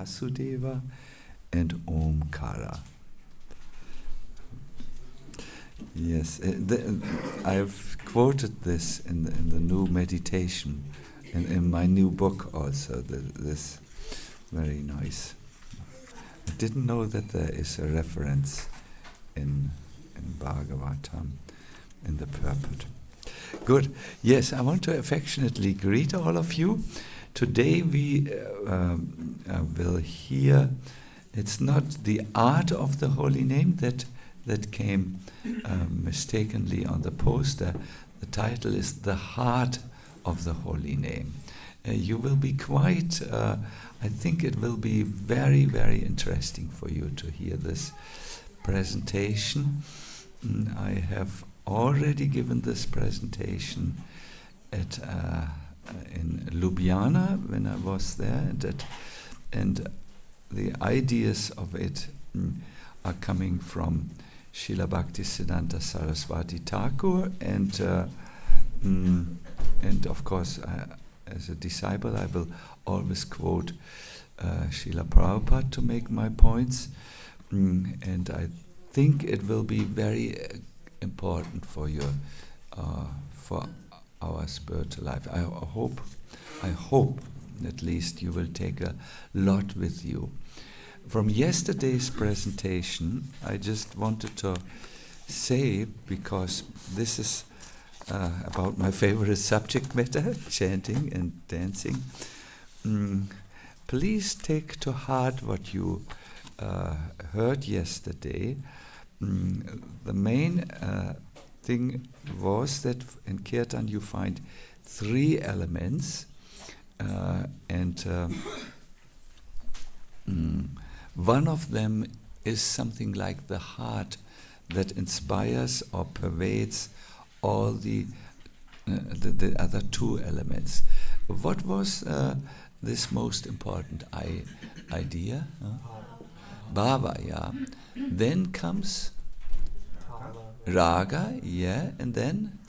Vasudeva, and Omkara. Yes, I've quoted this in the new meditation, in my new book also. This very nice. I didn't know that there is a reference in Bhagavatam in the purport. Good. Yes, I want to affectionately greet all of you. Today we will hear. It's not the art of the holy name that came mistakenly on the poster. The title is The Heart of the Holy Name. You will be quite, I think it will be very, very interesting for you to hear this presentation. I have already given this presentation in Ljubljana when I was there, and the ideas of it are coming from Srila Bhaktisiddhanta Saraswati Thakur, and of course, as a disciple, I will always quote Srila Prabhupada to make my points, and I think it will be very important for your, for our spiritual life. I hope at least you will take a lot with you. From yesterday's presentation, I just wanted to say, because this is about my favorite subject matter, chanting and dancing, please take to heart what you heard yesterday. The main thing was that in kirtan you find 3 elements, and one of them is something like the heart that inspires or pervades all the other 2 elements. What was this most important idea? Bhava, yeah. Then comes Raga, yeah, and then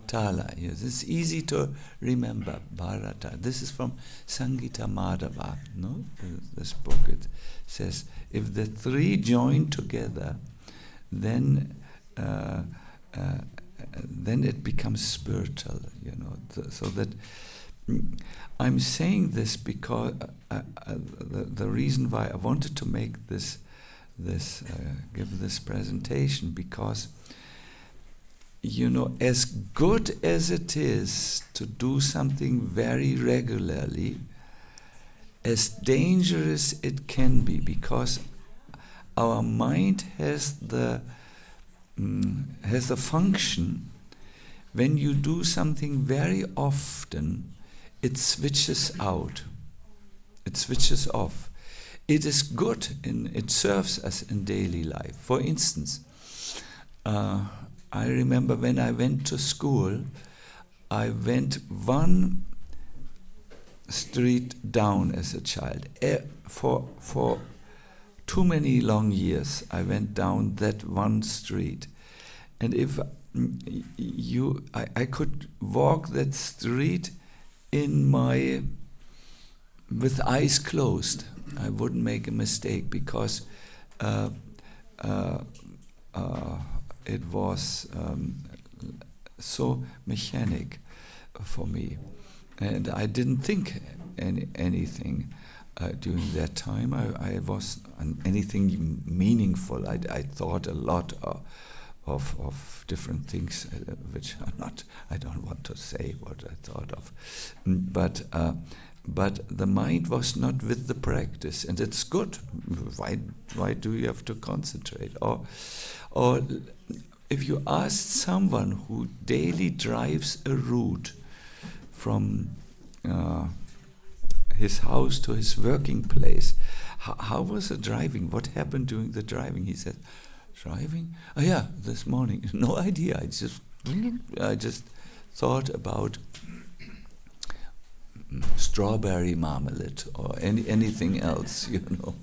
Tala. Yes, it's easy to remember. Bharata. This is from Sangita Madhava. No, this book. It says if the 3 join together, then it becomes spiritual. You know, so that I'm saying this because the reason why I wanted to make give this presentation, because, you know, as good as it is to do something very regularly, as dangerous it can be, because our mind has the function, when you do something very often, it switches out, it switches off. It is good, it serves us in daily life. For instance, I remember when I went to school, I went 1 street down as a child. For too many long years, I went down that 1 street. And if I could walk that street with eyes closed. I wouldn't make a mistake, because it was so mechanic for me, and I didn't think anything during that time. I was anything meaningful. I thought a lot of different things, which are not. I don't want to say what I thought of, but the mind was not with the practice, and it's good. Why do you have to concentrate? Or if you ask someone who daily drives a route from his house to his working place, how was the driving? What happened during the driving? He said, driving? Oh yeah, this morning. No idea. I just thought about strawberry marmalade or anything else, you know.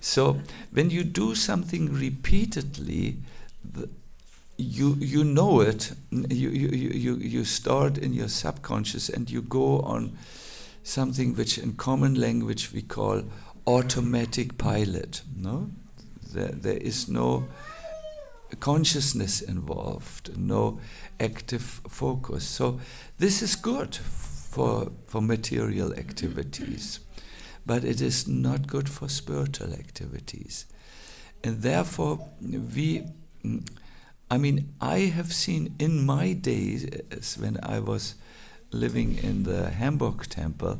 So when you do something repeatedly, you know it. You start in your subconscious, and you go on something which in common language we call automatic pilot. No, there is no consciousness involved, no active focus. So this is good for material activities, but it is not good for spiritual activities. And therefore I have seen in my days when I was living in the Hamburg temple,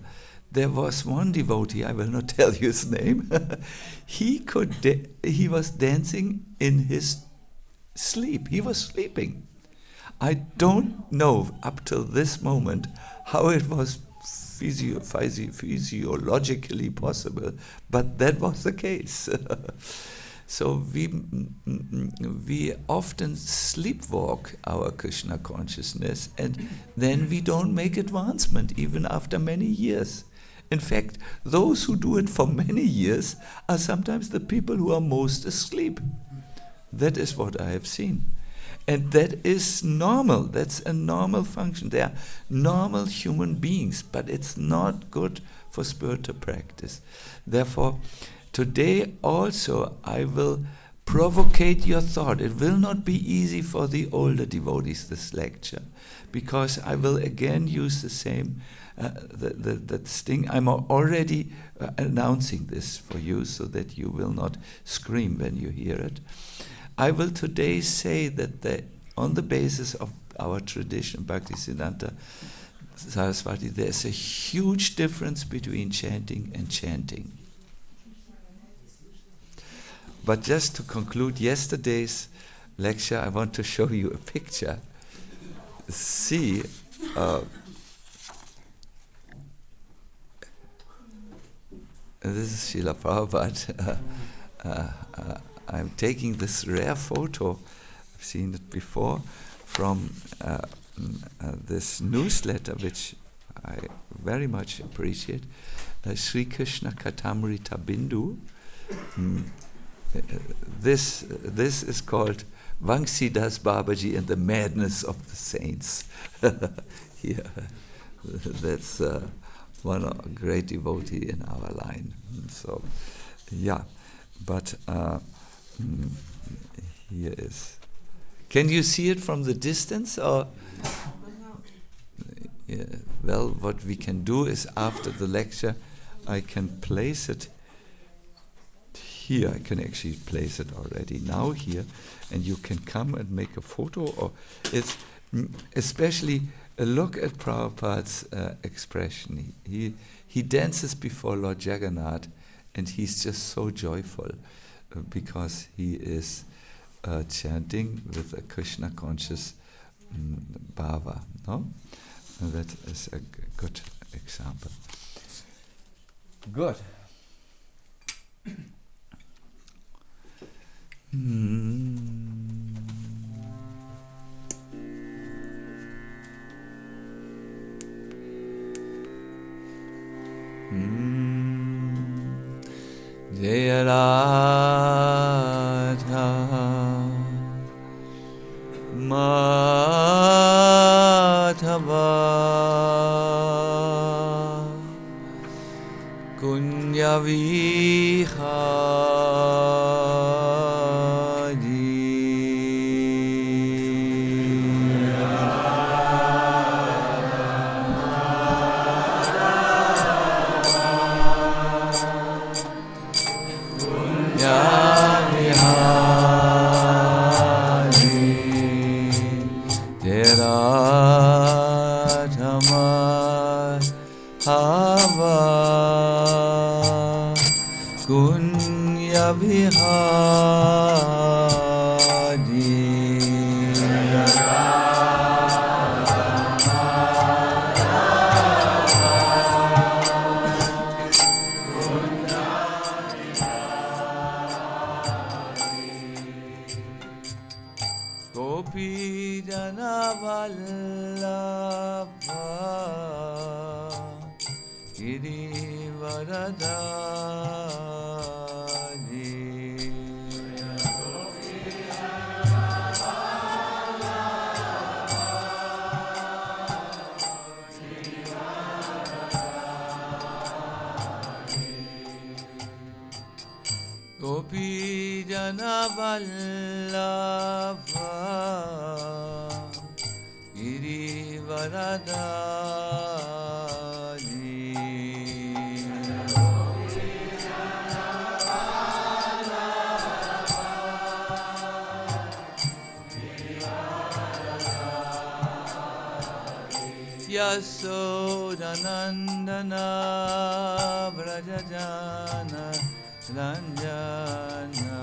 there was one devotee, I will not tell you his name, he was dancing in his sleep. He was sleeping. I don't know up till this moment how it was physiologically possible, but that was the case. So we often sleepwalk our Krishna consciousness, and then we don't make advancement even after many years. In fact, those who do it for many years are sometimes the people who are most asleep. That is what I have seen. And that is normal. That's a normal function. They are normal human beings, but it's not good for spiritual practice. Therefore, today also I will provocate your thought. It will not be easy for the older devotees, this lecture, because I will again use the same that sting. I'm already announcing this for you so that you will not scream when you hear it. I will today say that on the basis of our tradition, Bhakti Siddhanta Saraswati, there's a huge difference between chanting and chanting. But just to conclude yesterday's lecture, I want to show you a picture. See, this is Srila Prabhupada. I'm taking this rare photo, I've seen it before, from this newsletter, which I very much appreciate, Sri Krishna Katamrita Bindu. This is called Vangsidas Babaji and the Madness of the Saints. Here, that's one great devotee in our line. So, yeah, but here is. Can you see it from the distance, or? Yeah, well, what we can do is after the lecture, I can place it here. I can actually place it already now here, and you can come and make a photo. Or it's especially look at Prabhupada's expression. He dances before Lord Jagannath, and he's just so joyful because he is chanting with a Krishna conscious bhava. No, and that is a good example. Good. Jaya Radha Madhava Kunya Gopi Jana Vallabha Giri Varadari Yasodanandana Vrajajana Ranjana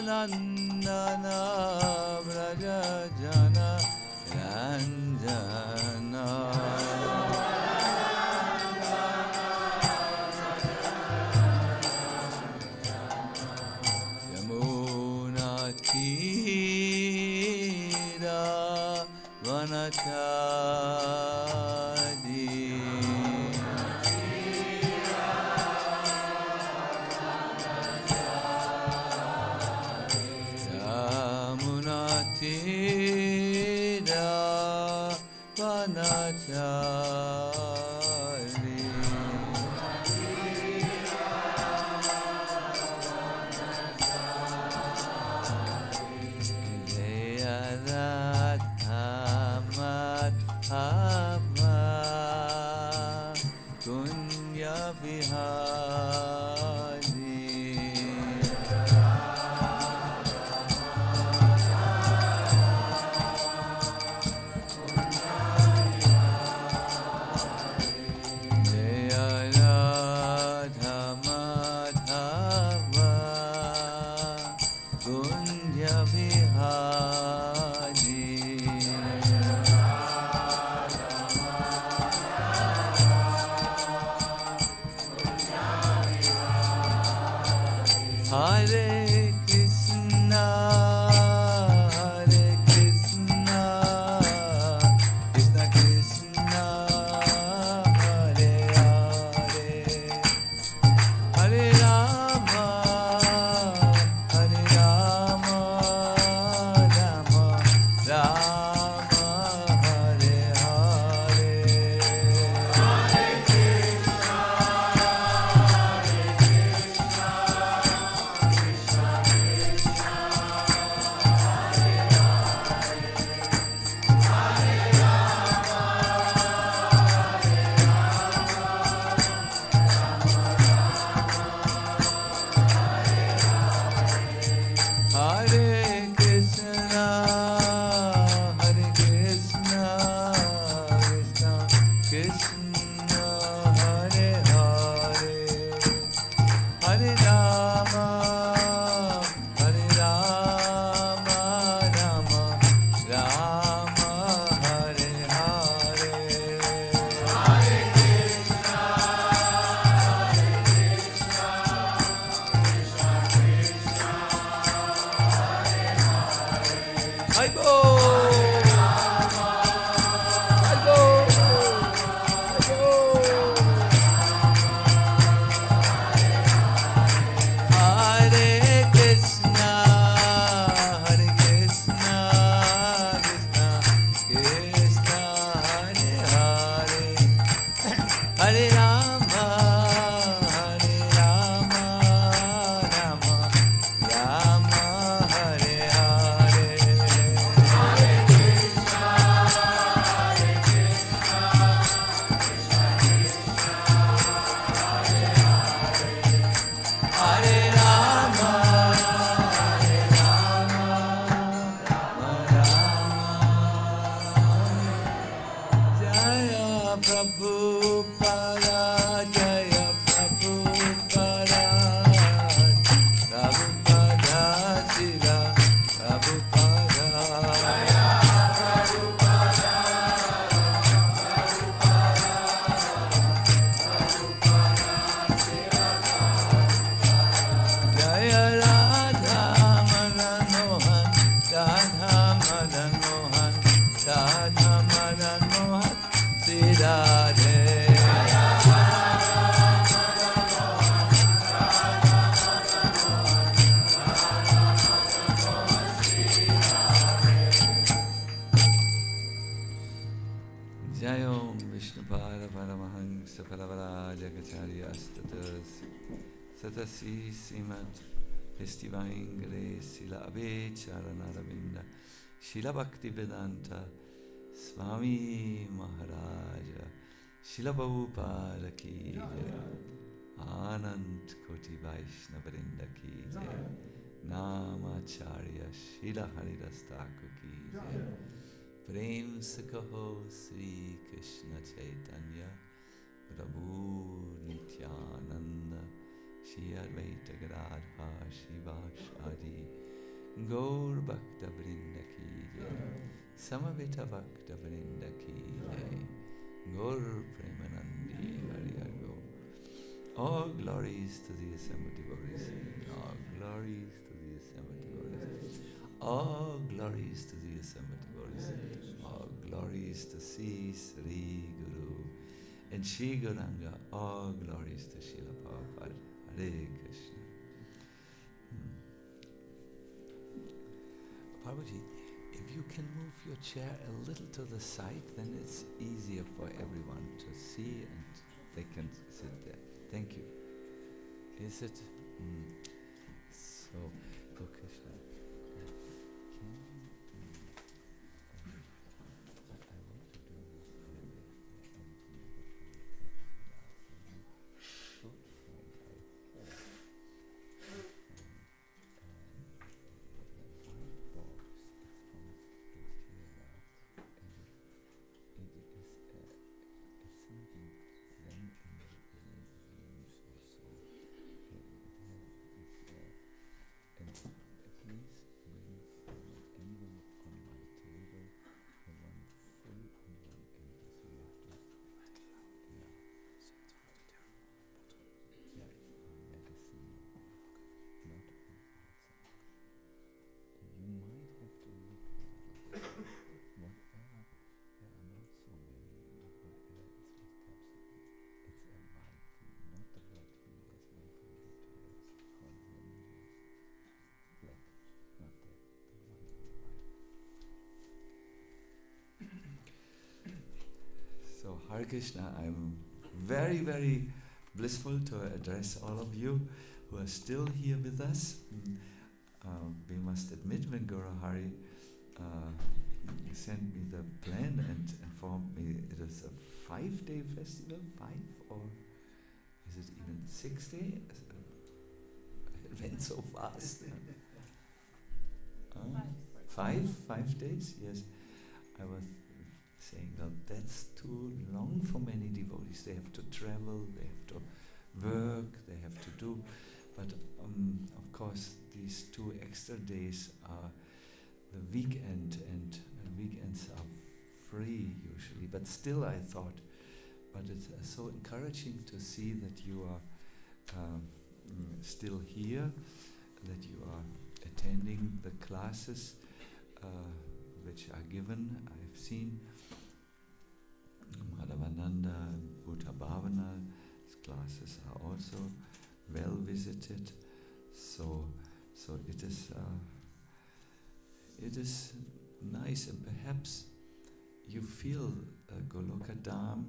Yasodanandana Vrajajana Ranjana Yamuna Tira Vana Jayom Vishnupada Paramahansa Paravaraja Gacharya Status Satasi Simat Festivangre Sila Abecharanaravindra Shila Bhakti Vedanta Swami Maharaja Shila Prabhupada Ki Jai Anand Koti Vaishnavrinda Ki Jai Namacharya Shila Haridas Thakur Ki Jai Prem se kaho Sri Krishna Chaitanya Prabhu Nityananda Shri Advaita Gadadha Shivashadi Gaur Bhakta Vrinda Ki Jai Samavita Bhakta Vrinda Ki Jai Gaur Premanandi Hari Hari Gaur. All glories to the assembled devotees. All glories to the assembled devotees. All glories to the assembled devotees. All glories to Sri Guru and Shri Gauranga. All glories to Srila Prabhupada. Hare Krishna. Prabhuji, if you can move your chair a little to the side, then it's easier for everyone to see and they can sit there. Thank you. Is it? So, Krishna. So, Hare Krishna, I'm very, very blissful to address all of you who are still here with us. We must admit when Guru Hari sent me the plan and informed me it is a 5-day festival, 5 or is it even 6 days? It went so fast. 5 days, yes. I was saying, well, that's too long for many devotees. They have to travel, they have to work, they have to do. But of course, these 2 extra days are the weekend, and weekends are free usually. But still, I thought, but it's so encouraging to see that you are still here, that you are attending the classes which are given. I've seen Madhavananda and Bhuta Bhavana's classes are also well visited. So it is nice, and perhaps you feel Goloka Dham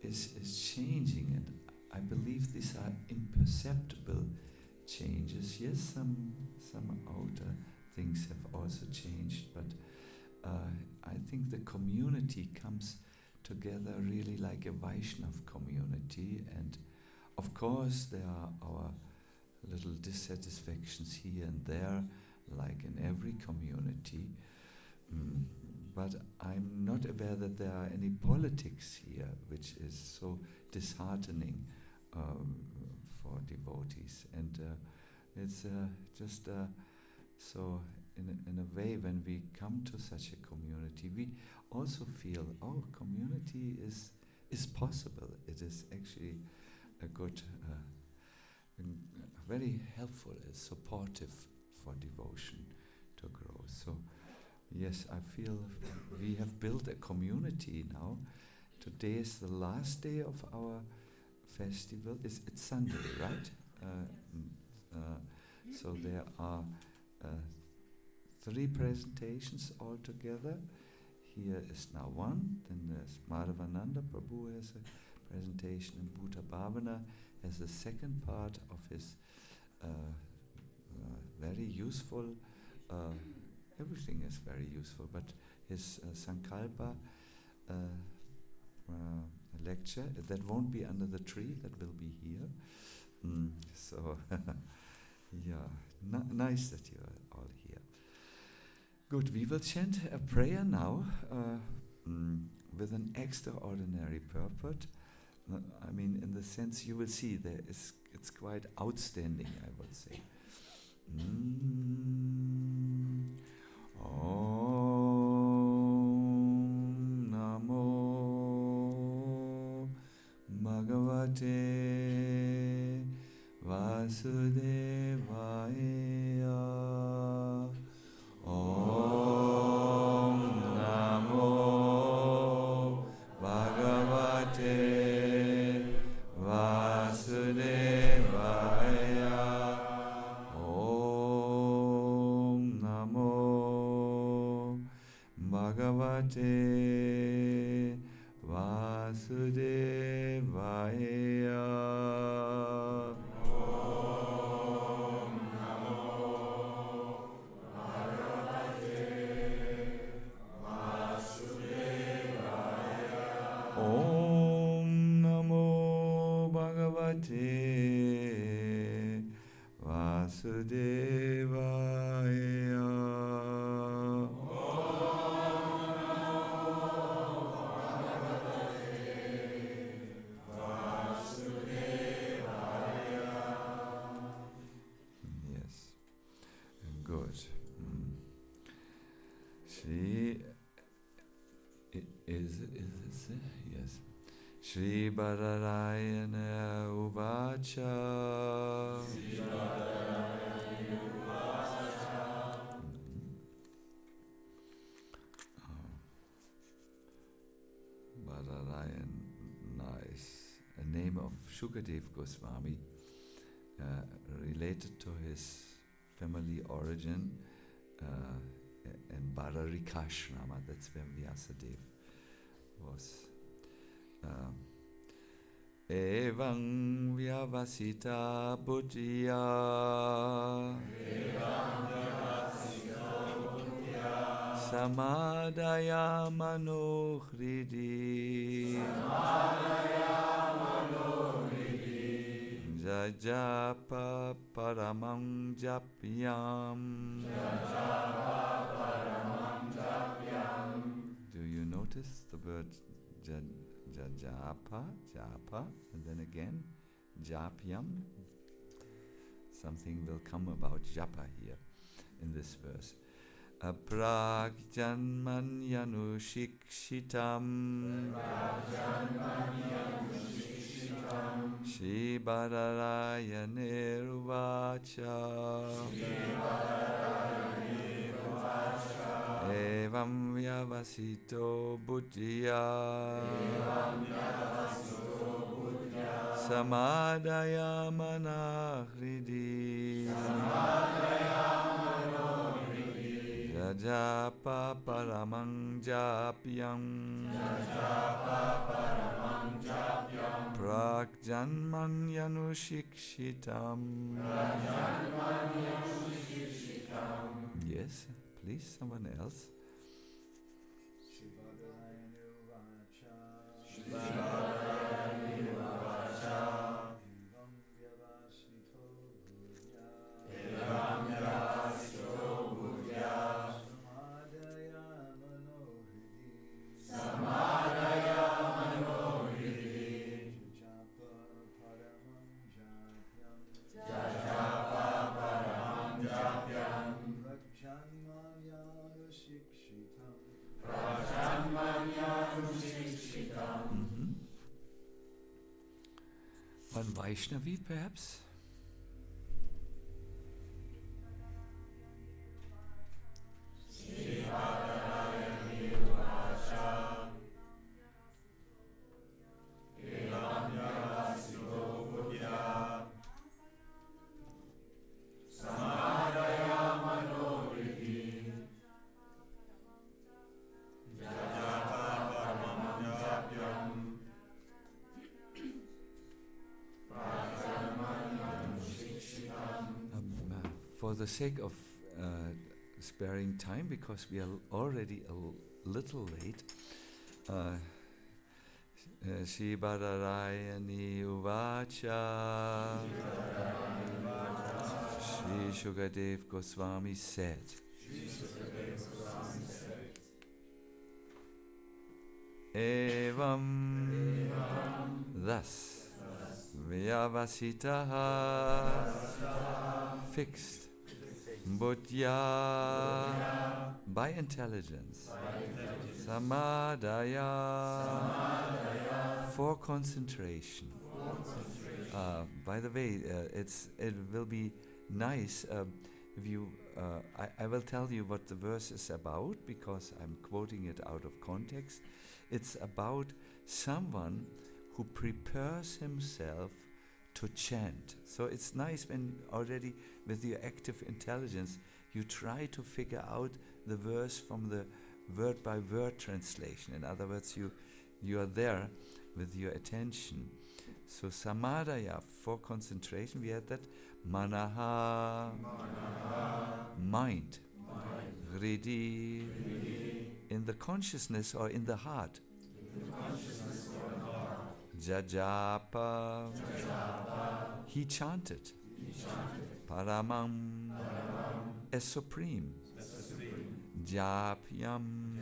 is changing, and I believe these are imperceptible changes. Yes, some outer things have also changed, but I think the community comes together really like a Vaishnav community, and of course there are our little dissatisfactions here and there, like in every community, but I'm not aware that there are any politics here, which is so disheartening for devotees, and it's just so in a way, when we come to such a community, we also feel, oh, community is possible. It is actually a good, very helpful, supportive for devotion to grow. So, yes, I feel we have built a community now. Today is the last day of our festival. It's Sunday, right? So there are 3 presentations altogether here is now one. Then there's Madhavananda Prabhu has a presentation, and Bhuta Bhavana has the second part of his very useful, everything is very useful, but his Sankalpa lecture, that won't be under the tree, that will be here. So, yeah, nice that you are all here. Good, we will chant a prayer now with an extraordinary purport. I mean, in the sense you will see it's quite outstanding, I would say. Om Namo Bhagavate Vasudevaya. Om Namo Bhagavate Vasudevaya. Om Namo Bhagavate Vasudevaya. Om Namo Bhagavate Vasudevaya. Yes, good. Shri is it? Yes. Shri Badarayana Uvacha. Badarayan, nice. A name of Shukadev Goswami, related to his family origin in Badarikashrama. That's where Vyasadeva was. Evang Vyavasita Buddhya. Samadaya Manohridi. Jajapa Paramam Japyam. Do you notice the word japa, and then again japyam? Something will come about japa here in this verse. Aprag janmanyanu shikshitam. Shri Badarayane Ruvacha. Evam Vyavasito Buddhya. Samadaya Manahridi. Jajapa Paramang Japyam. Pragjanmanyanu shikshitam. Yes, please, someone else. One Vaishnavi, perhaps? Jaya for the sake of sparing time, because we are already a little late, Shri Badarayani Uvacha, Shri Shukadev Goswami said, Evam, thus, Vyavasitaha, fixed, Buddhya, by intelligence, Samadaya, for concentration. By the way, it will be nice if you. I will tell you what the verse is about, because I'm quoting it out of context. It's about someone who prepares himself to chant. So it's nice when already with your active intelligence you try to figure out the verse from the word by word translation. In other words, you are there with your attention. So samadaya, for concentration, we had that. Manaha, mind. Hridi, in the consciousness or in the heart. Jajapa, he chanted. Paramam, as supreme. Japyam,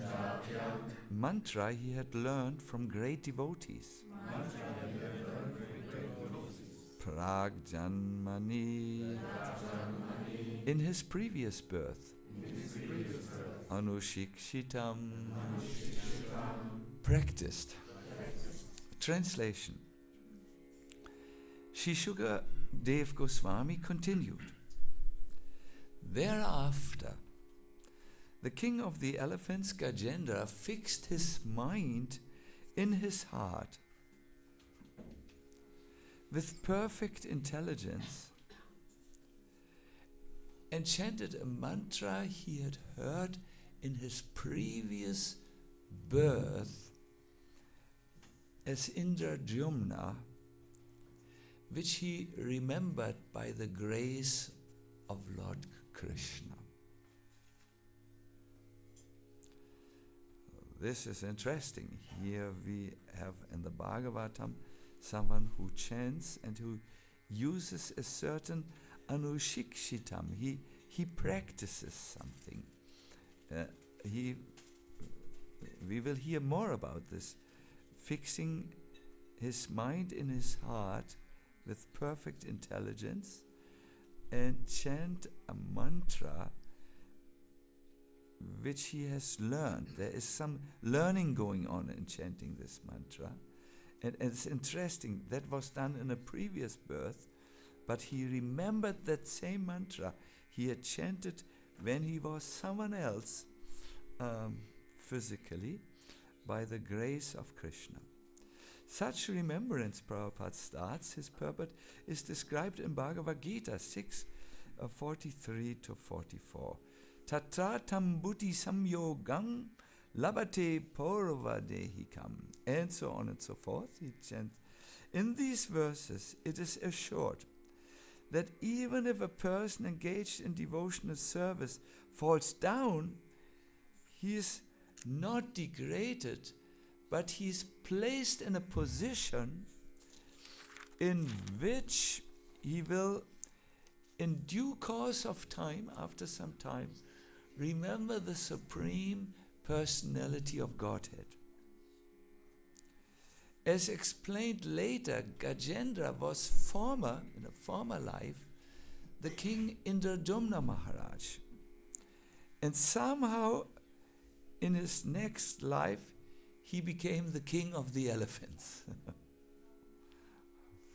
mantra he had learned from great devotees. Prag Janmani, in his previous birth. Anushikshitam, practiced. Translation. Shri Shukadev Goswami continued. Thereafter, the king of the elephants, Gajendra, fixed his mind in his heart with perfect intelligence and chanted a mantra he had heard in his previous birth as Indradyumna, which he remembered by the grace of Lord Krishna. This is interesting. Here we have in the Bhagavatam someone who chants and who uses a certain anushikshitam. He practices something. We will hear more about this. Fixing his mind in his heart with perfect intelligence and chant a mantra which he has learned. There is some learning going on in chanting this mantra. And it's interesting, that was done in a previous birth, but he remembered that same mantra he had chanted when he was someone else physically, by the grace of Krishna. Such remembrance, Prabhupada starts, his purport is described in Bhagavad Gita 6:43-44. Tatratam buddhi samyogam labate purvadehikam, and so on and so forth. He chants. In these verses, it is assured that even if a person engaged in devotional service falls down, he is not degraded, but he is placed in a position in which he will, in due course of time, after some time, remember the Supreme Personality of Godhead. As explained later, Gajendra was in a former life, the king Indradyumna Maharaj. And somehow, in his next life, he became the king of the elephants.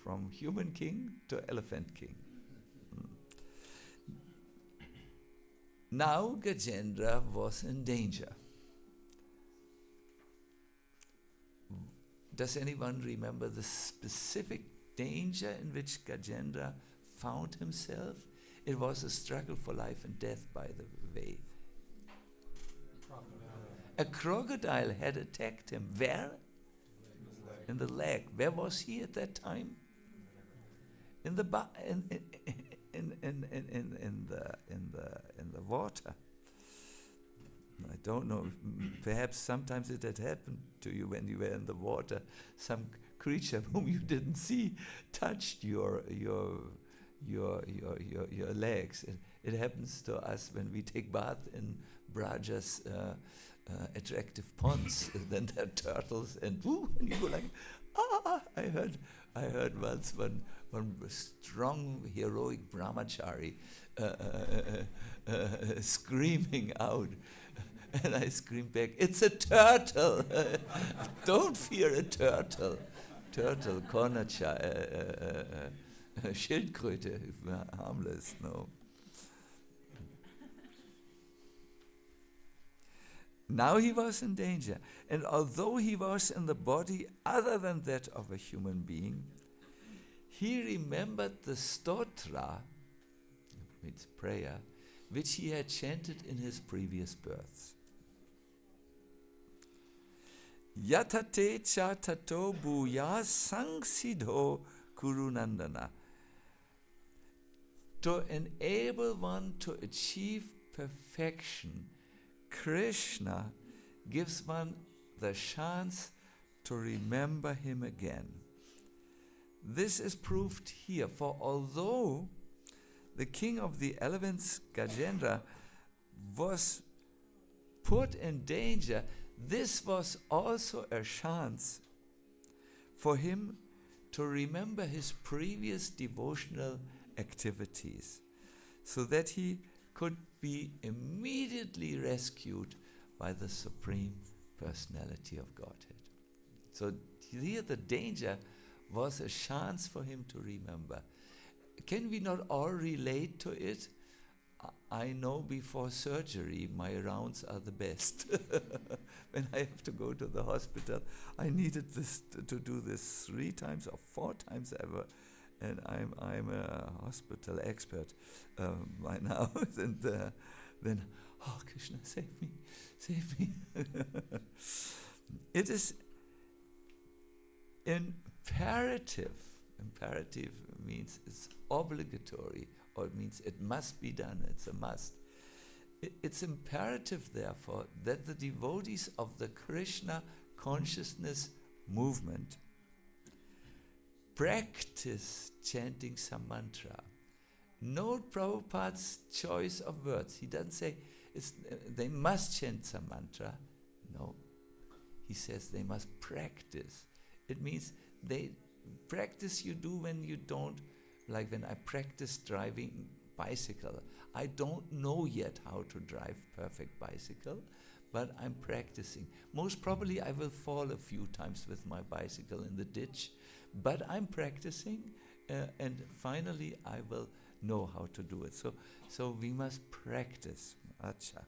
From human king to elephant king. Now Gajendra was in danger. Does anyone remember the specific danger in which Gajendra found himself? It was a struggle for life and death, by the way. A crocodile had attacked him. Where? In the leg. Where was he at that time? In in the water. I don't know. Perhaps sometimes it had happened to you when you were in the water. Some creature whom you didn't see touched your legs. It happens to us when we take bath in Braja's attractive ponds. Then there are turtles, and you go like, ah! I heard once one strong heroic brahmachari screaming out, and I screamed back, "It's a turtle! Don't fear a turtle." Turtle, Kornacha, Schildkröte, harmless, no. Now he was in danger, and although he was in the body other than that of a human being, he remembered the stotra, means prayer, which he had chanted in his previous births. Yatate cha tato bhuya sangsidho kurunandana. To enable one to achieve perfection, Krishna gives one the chance to remember him again. This is proved here, for although the king of the elephants, Gajendra, was put in danger, this was also a chance for him to remember his previous devotional activities, so that he could be immediately rescued by the Supreme Personality of Godhead. So here the danger was a chance for him to remember. Can we not all relate to it? I know before surgery my rounds are the best. When I have to go to the hospital, I needed this to do this 3 times or 4 times ever. And I'm a hospital expert by now. And then, oh Krishna, save me. It is imperative. Imperative means it's obligatory, or it means it must be done. It's a must. It's imperative, therefore, that the devotees of the Krishna consciousness movement practice chanting some mantra. Note Prabhupada's choice of words. He doesn't say they must chant some mantra. No. He says they must practice. It means practice you do when you don't, like when I practice driving bicycle. I don't know yet how to drive perfect bicycle, but I'm practicing. Most probably I will fall a few times with my bicycle in the ditch, but I'm practicing, and finally I will know how to do it. So we must practice. Acha.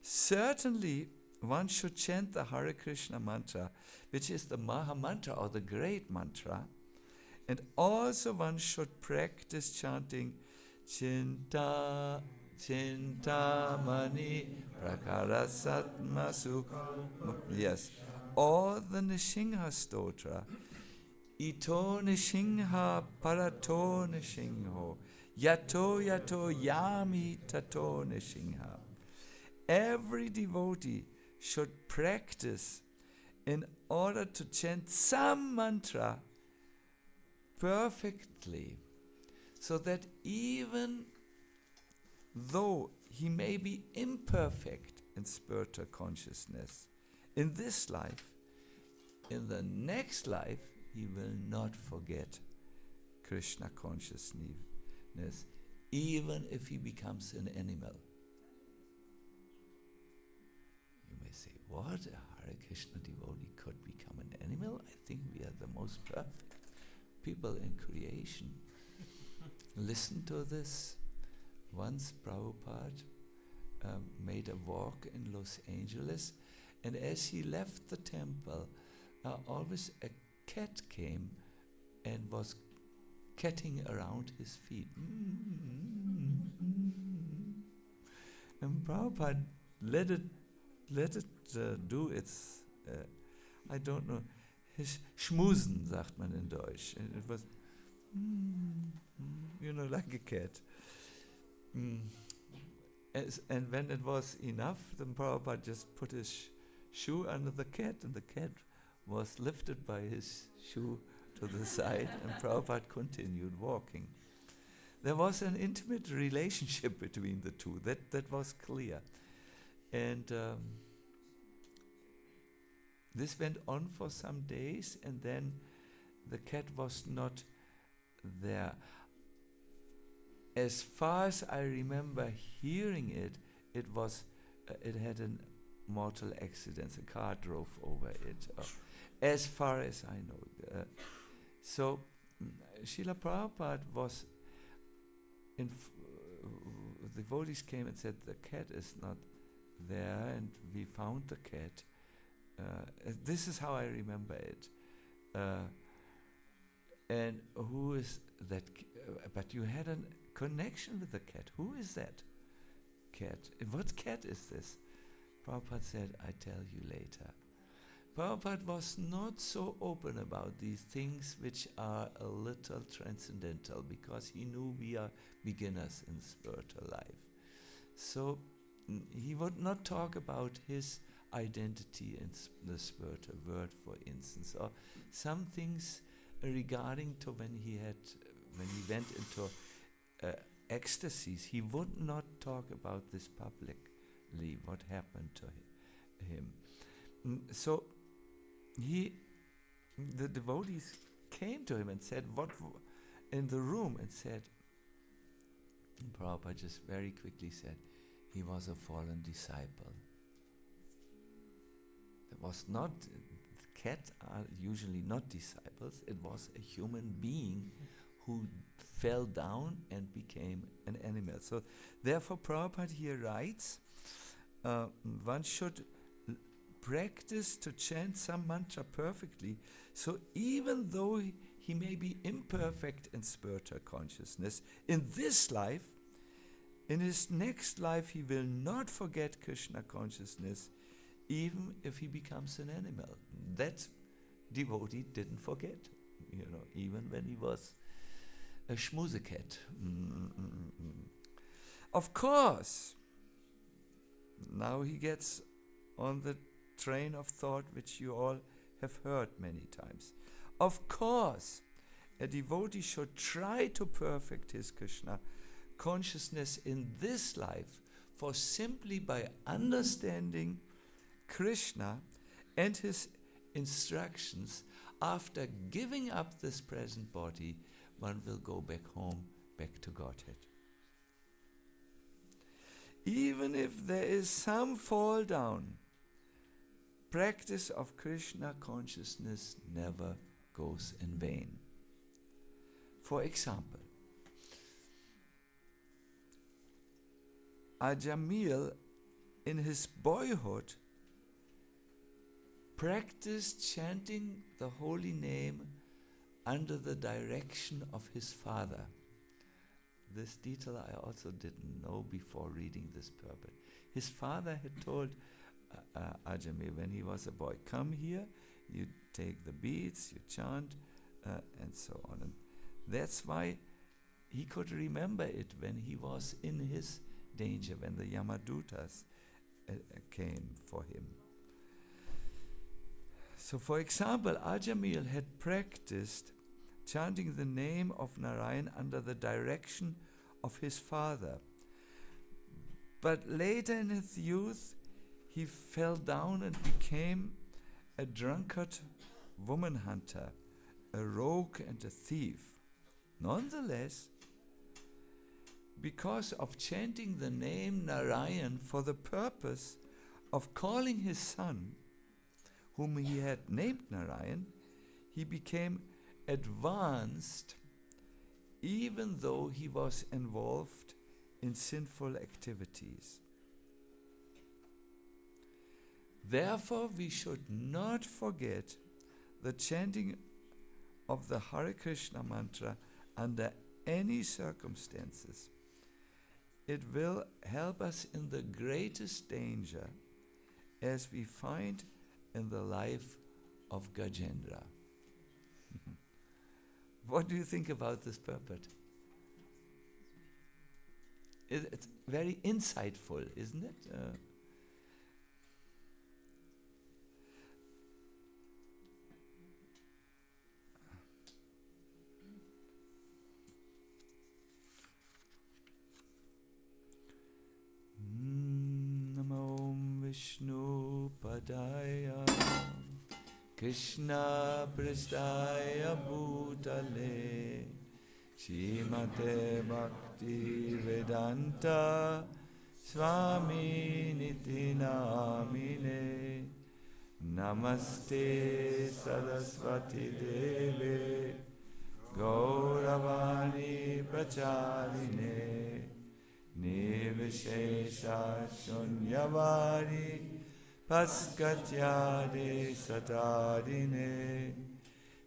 Certainly one should chant the Hare Krishna mantra, which is the Maha Mantra or the great mantra, and also one should practice chanting Chinta Mani Prakarasatma Sukha. Yes, or the Nishinha Stotra. Ito Nishinha Parato Nishinho Yato Yami Tato Nishinha. Every devotee should practice in order to chant some mantra perfectly, so that even though he may be imperfect in spiritual consciousness in this life, in the next life he will not forget Krishna consciousness, even if he becomes an animal. You may say, what? A Hare Krishna devotee could become an animal? I think we are the most perfect people in creation. Listen to this. Once Prabhupada made a walk in Los Angeles, and as he left the temple, always a cat came and was catting around his feet. And Prabhupada let it do its, I don't know, schmusen, sagt man in Deutsch. It was like a cat. Mm. And when it was enough, then Prabhupada just put his shoe under the cat, and the cat was lifted by his shoe to the side, and Prabhupada continued walking. There was an intimate relationship between the two, that was clear. And this went on for some days, and then the cat was not there. As far as I remember hearing it, it had a mortal accident. A car drove over it. As far as I know. So Srila Prabhupada was the devotees came and said the cat is not there, and we found the cat. This is how I remember it. And who is that? But you had a connection with the cat. Who is that cat? What cat is this? Prabhupada said, I tell you later. Prabhupada was not so open about these things which are a little transcendental, because he knew we are beginners in spiritual life. So he would not talk about his identity in the spiritual world, for instance, or some things regarding to when he went into ecstasies. He would not talk about this publicly, what happened to him. So the devotees came to him and said, what in the room, and said, and Prabhupada just very quickly said, he was a fallen disciple. It was not, cats are usually not disciples, it was a human being who fell down and became an animal. So therefore Prabhupada here writes, one should practice to chant some mantra perfectly, so even though he may be imperfect in spiritual consciousness in this life, in his next life he will not forget Krishna consciousness, even if he becomes an animal. That devotee didn't forget, even when he was a schmoozecat. Of course, now he gets on the train of thought which you all have heard many times. Of course, a devotee should try to perfect his Krishna consciousness in this life, for simply by understanding Krishna and his instructions, after giving up this present body, one will go back home, back to Godhead. Even if there is some fall down, practice of Krishna consciousness never goes in vain. For example, Ajamila in his boyhood practiced chanting the holy name under the direction of his father. This detail I also didn't know before reading this purport. His father had told Ajamila when he was a boy, come here, you take the beads, you chant, and so on. And that's why he could remember it when he was in his danger, when the Yamadutas came for him. So for example, Ajamila had practiced chanting the name of Narayan under the direction of his father. But later in his youth, he fell down and became a drunkard woman hunter, a rogue and a thief. Nonetheless, because of chanting the name Narayan for the purpose of calling his son, whom he had named Narayan, he became advanced even though he was involved in sinful activities. Therefore, we should not forget the chanting of the Hare Krishna mantra under any circumstances. It will help us in the greatest danger, as we find in the life of Gajendra. What do you think about this purport? It's very insightful, isn't it? Namo Vishnu Padaya Krishna Prasthaya Bhutale Shrimate Bhakti Vedanta Swami Niti Namine Namaste Saraswati Deve Gauravani Prachaline Nirvishesha Shunyavadi Paskatyade Satarine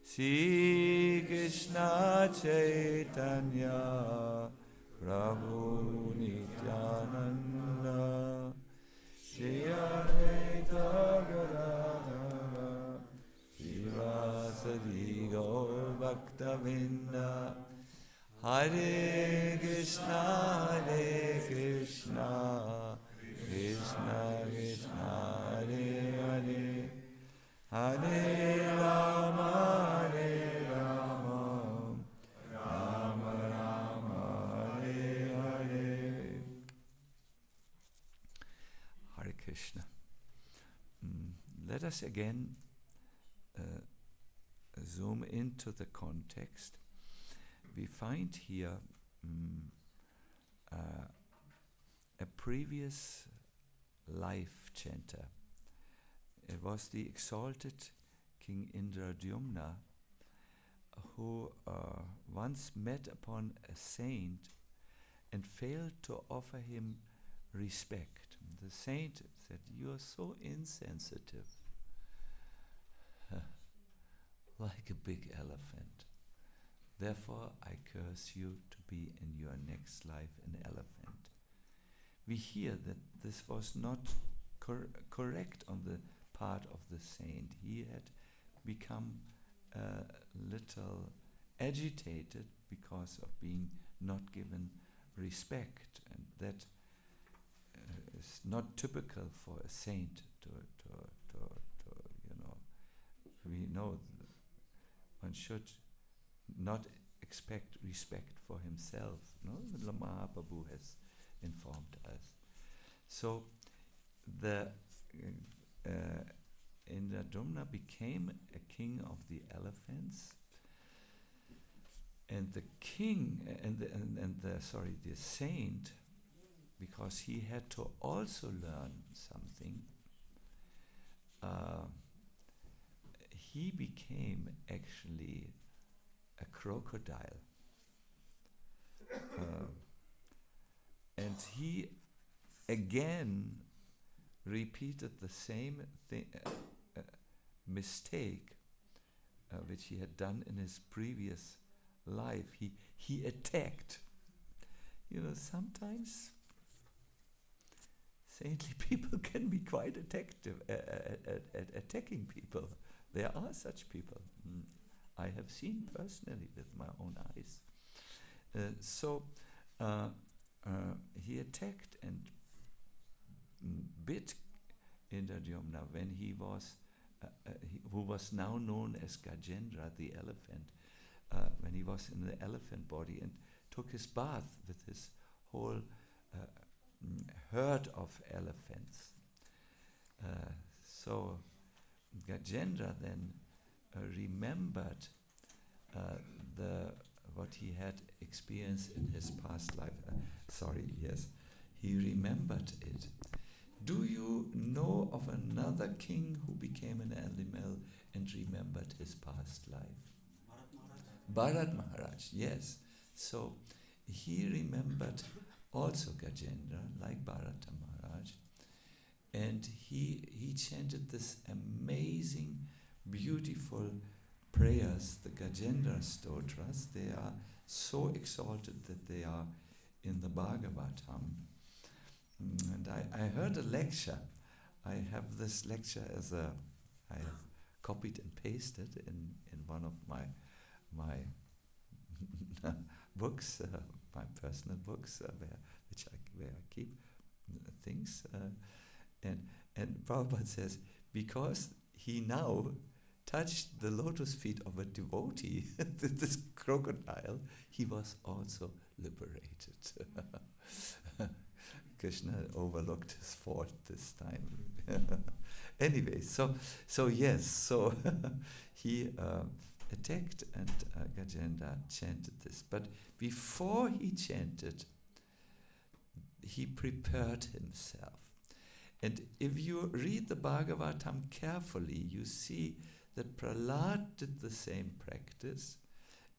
Sri Krishna Chaitanya Prabhu Nityananda Shri Advaita Gadadhara Srivasadi Gaur Bhaktavinda Hare Krishna Krishna Krishna Hare Hare Hare Rama Rama Rama Hare Hare. Hare Krishna. Let us again zoom into the context. We find here a previous life chanter. It was the exalted King Indradyumna who once met upon a saint and failed to offer him respect. The saint said, "You are so insensitive, like a big elephant. Therefore, I curse you to be in your next life an elephant." We hear that this was not correct on the part of the saint. He had become a little agitated because of being not given respect, and that is not typical for a saint to we know one should not expect respect for himself. No, the Mahaprabhu has informed us. So the Indradyumna became a king of the elephants, and the king the saint, because he had to also learn something, he became actually a crocodile. And he again repeated the same mistake which he had done in his previous life. He attacked. Sometimes saintly people can be quite attacking people. There are such people. I have seen personally with my own eyes. So he attacked and bit Indradyumna when he was, who was now known as Gajendra, the elephant, when he was in the elephant body, and took his bath with his whole herd of elephants. So Gajendra then remembered what he had experienced in his past life. He remembered it. Do you know of another king who became an animal and remembered his past life? Bharat Maharaj, yes. So he remembered also Gajendra, like Bharata Maharaj, and he chanted this amazing, beautiful prayers, the Gajendra stotras. They are so exalted that they are in the Bhagavatam. And I heard a lecture. I have this lecture I have copied and pasted in one of my books, my personal books, where I keep things, and Prabhupada says, because he now touched the lotus feet of a devotee, this crocodile, he was also liberated. Krishna overlooked his fault this time. Anyway, so he attacked, and Gajendra chanted this. But before he chanted, he prepared himself. And if you read the Bhagavatam carefully, you see that Prahlad did the same practice,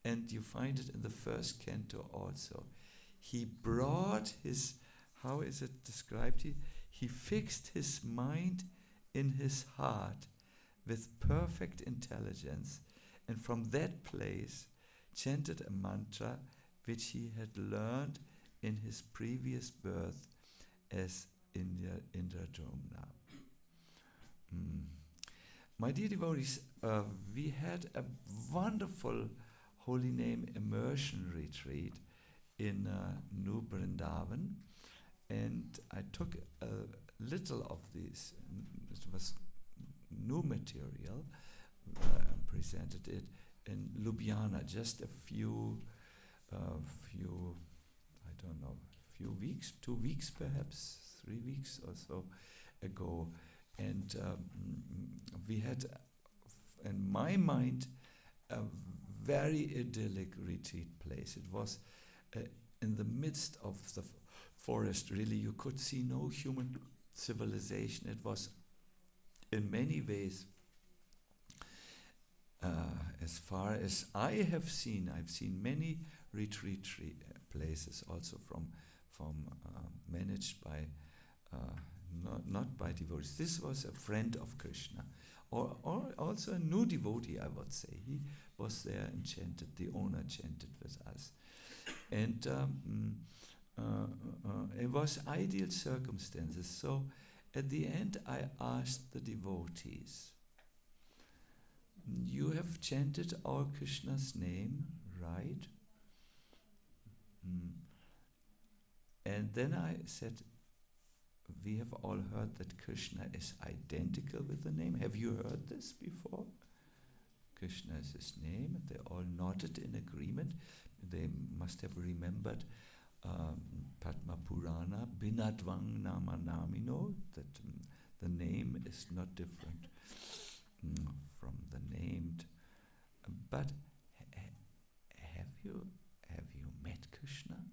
and you find it in the first canto also. He brought his, how is it described? He fixed his mind in his heart with perfect intelligence, and from that place chanted a mantra which he had learned in his previous birth as Indradrumna. My dear devotees, we had a wonderful holy name immersion retreat in New Vrindavan, and I took a little of this. It was new material, presented it in Ljubljana just a few weeks, 2 weeks perhaps, 3 weeks or so ago, and we had, in my mind, a very idyllic retreat place. It was in the midst of the forest, really. You could see no human civilization. It was in many ways, as far as I have seen, I've seen many retreat places also from managed by not by devotees. This was a friend of Krishna, or also a new devotee, I would say. He was there and chanted. The owner chanted with us, and it was ideal circumstances. So at the end, I asked the devotees, "You have chanted our Krishna's name, right?" And then I said, "We have all heard that Krishna is identical with the name. Have you heard this before? Krishna is his name." And they all nodded in agreement. They must have remembered Padma Purana, Binadvang Nama Namino, that the name is not different from the named. But have you met Krishna?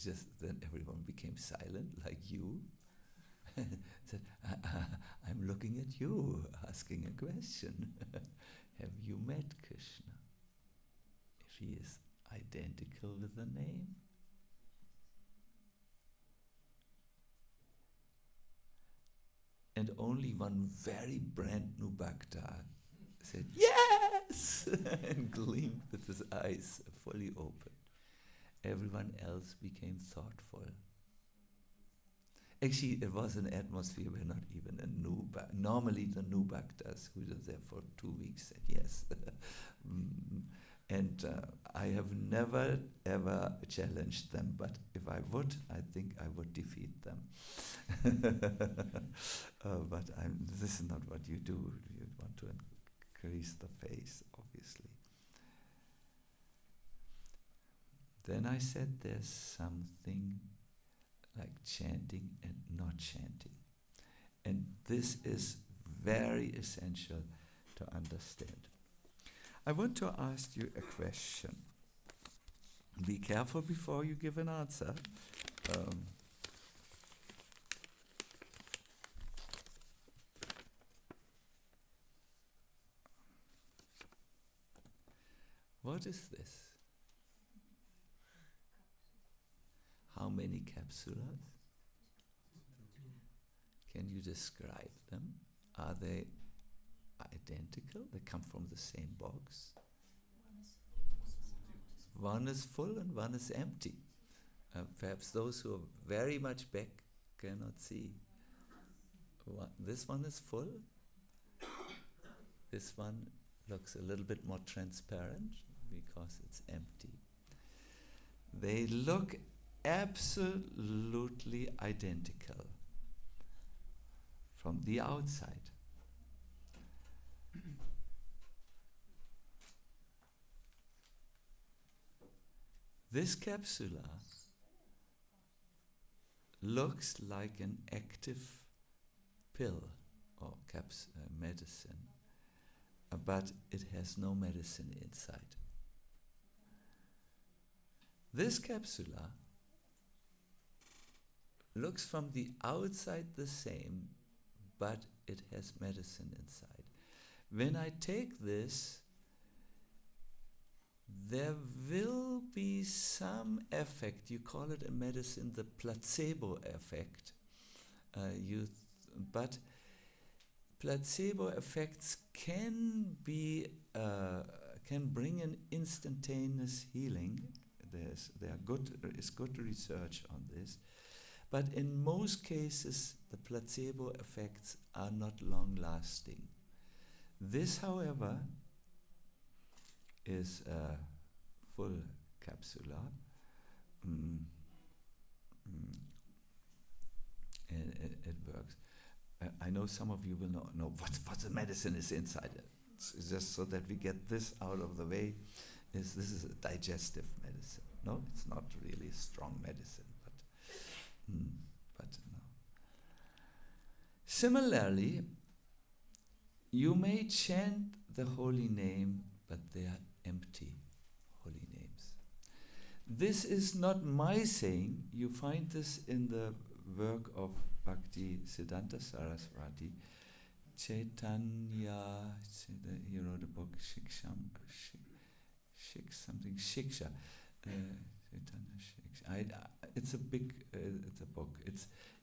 And then everyone became silent, like you. Said, "I'm looking at you, asking a question. Have you met Krishna? If he is identical with the name?" And only one very brand new bhakta said, "Yes!" and gleamed with his eyes fully open. Everyone else became thoughtful. Actually, it was an atmosphere where not even a new bhakta, normally the new bhaktas who were there for 2 weeks said yes. And I have never ever challenged them, but if I would, I think I would defeat them. But this is not what you do. You want to increase the pace, obviously. Then I said there's something like chanting and not chanting. And this is very essential to understand. I want to ask you a question. Be careful before you give an answer. What is this? How many capsulas? Can you describe them? Are they identical? They come from the same box? One is full and one is empty. Perhaps those who are very much back cannot see. This one is full. This one looks a little bit more transparent because it's empty. They look absolutely identical from the outside. This capsula looks like an active pill or medicine, but it has no medicine inside. This capsula looks from the outside the same, but it has medicine inside. When I take this, there will be some effect. You call it a medicine, the placebo effect. But placebo effects can bring an instantaneous healing. There is good research on this, but in most cases the placebo effects are not long-lasting. This, however, is a full capsula. It works. I know some of you will not know what the medicine is inside. It's just so that we get this out of the way. This is a digestive medicine. No, it's not really a strong medicine, but no. Similarly, you may chant the holy name, but they are empty holy names. This is not my saying. You find this in the work of Bhakti Siddhanta Saraswati. Chaitanya, he wrote a book, Shiksha. Chaitanya Shiksha. It's a book.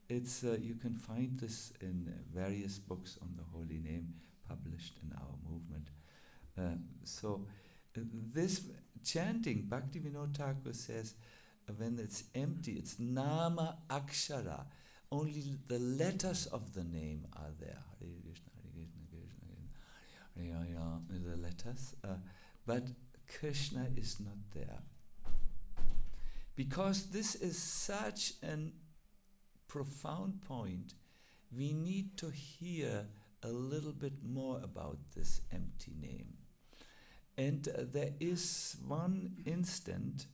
It's you can find this in various books on the holy name published in our movement. This chanting, Bhaktivinoda Thakur says, when it's empty, it's nama akshara. Only the letters of the name are there. Hare Krishna, Hare Krishna, Krishna Krishna, Hare Hare, the letters. But Krishna is not there. Because this is such a profound point, we need to hear a little bit more about this empty name. And there is one instant,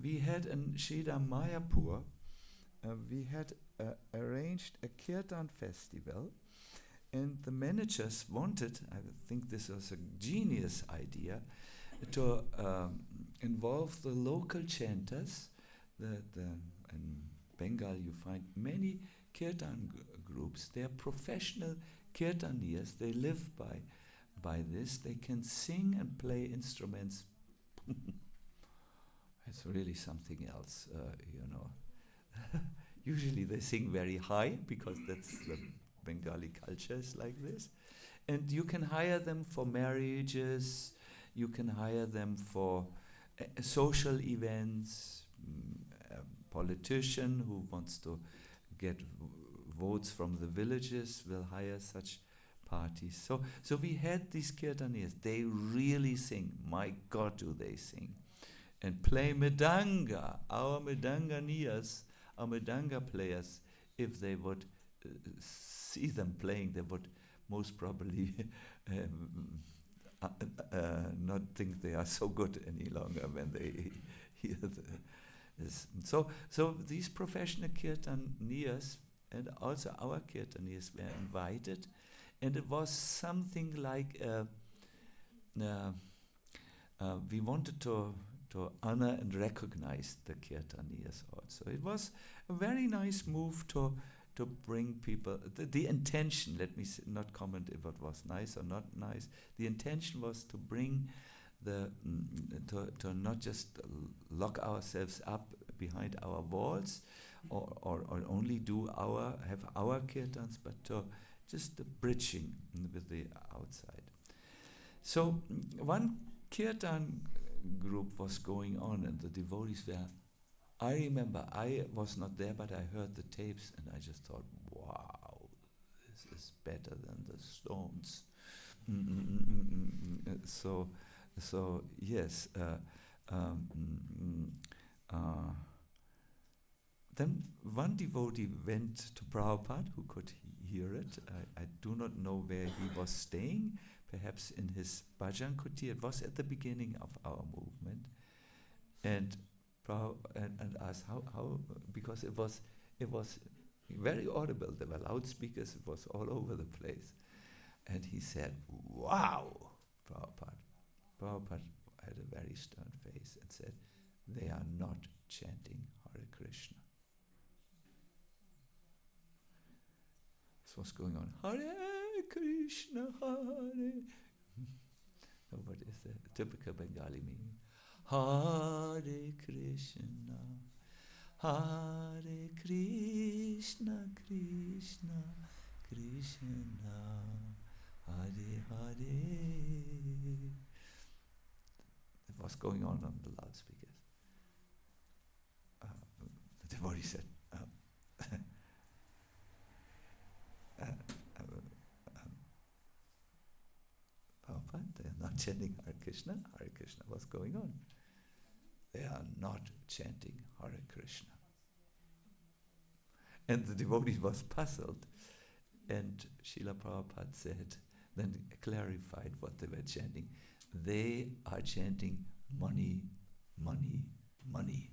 we had in Shida Mayapur, we had arranged a kirtan festival, and the managers wanted, I think this was a genius idea, to involve the local chanters. In Bengal you find many kirtan groups. They are professional kirtaniers. They live by this. They can sing and play instruments. It's really something else, Usually they sing very high because that's the Bengali culture is like this. And you can hire them for marriages, you can hire them for social events, a politician who wants to get votes from the villages will hire such parties. So we had these kirtaniers. They really sing. My God, do they sing. And play Mridanga. Our Mridanganias, our Mridanga players, if they would see them playing, they would most probably not think they are so good any longer when they hear this. So these professional kirtaniers and also our kirtaniers were invited, and it was something like we wanted to honor and recognize the kirtaniers also. It was a very nice move to bring people. The intention, let me not comment if it was nice or not nice. The intention was to bring to not just lock ourselves up behind our walls or only have our kirtans, but to just the bridging with the outside. So one kirtan group was going on, and the devotees were I remember I was not there, but I heard the tapes, and I just thought, wow, this is better than the Stones. So yes. Then one devotee went to Prabhupada who could hear it. I do not know where he was staying, perhaps in his bhajan kutir. It was at the beginning of our movement. And asked how because it was very audible. There were loudspeakers, it was all over the place. And he said, wow, Prabhupada. Prabhupada had a very stern face and said, they are not chanting Hare Krishna. So what's going on? Hare Krishna, Hare. Oh, what is the typical Bengali meaning? Hare Krishna, Hare Krishna, Krishna, Krishna, Hare Hare. What's going on the loudspeakers? The devotee said, Prabhupada, they are not chanting Hare Krishna. Hare Krishna, what's going on? They are not chanting Hare Krishna. And the devotee was puzzled. And Srila Prabhupada said, then clarified what they were chanting. They are chanting money, money, money.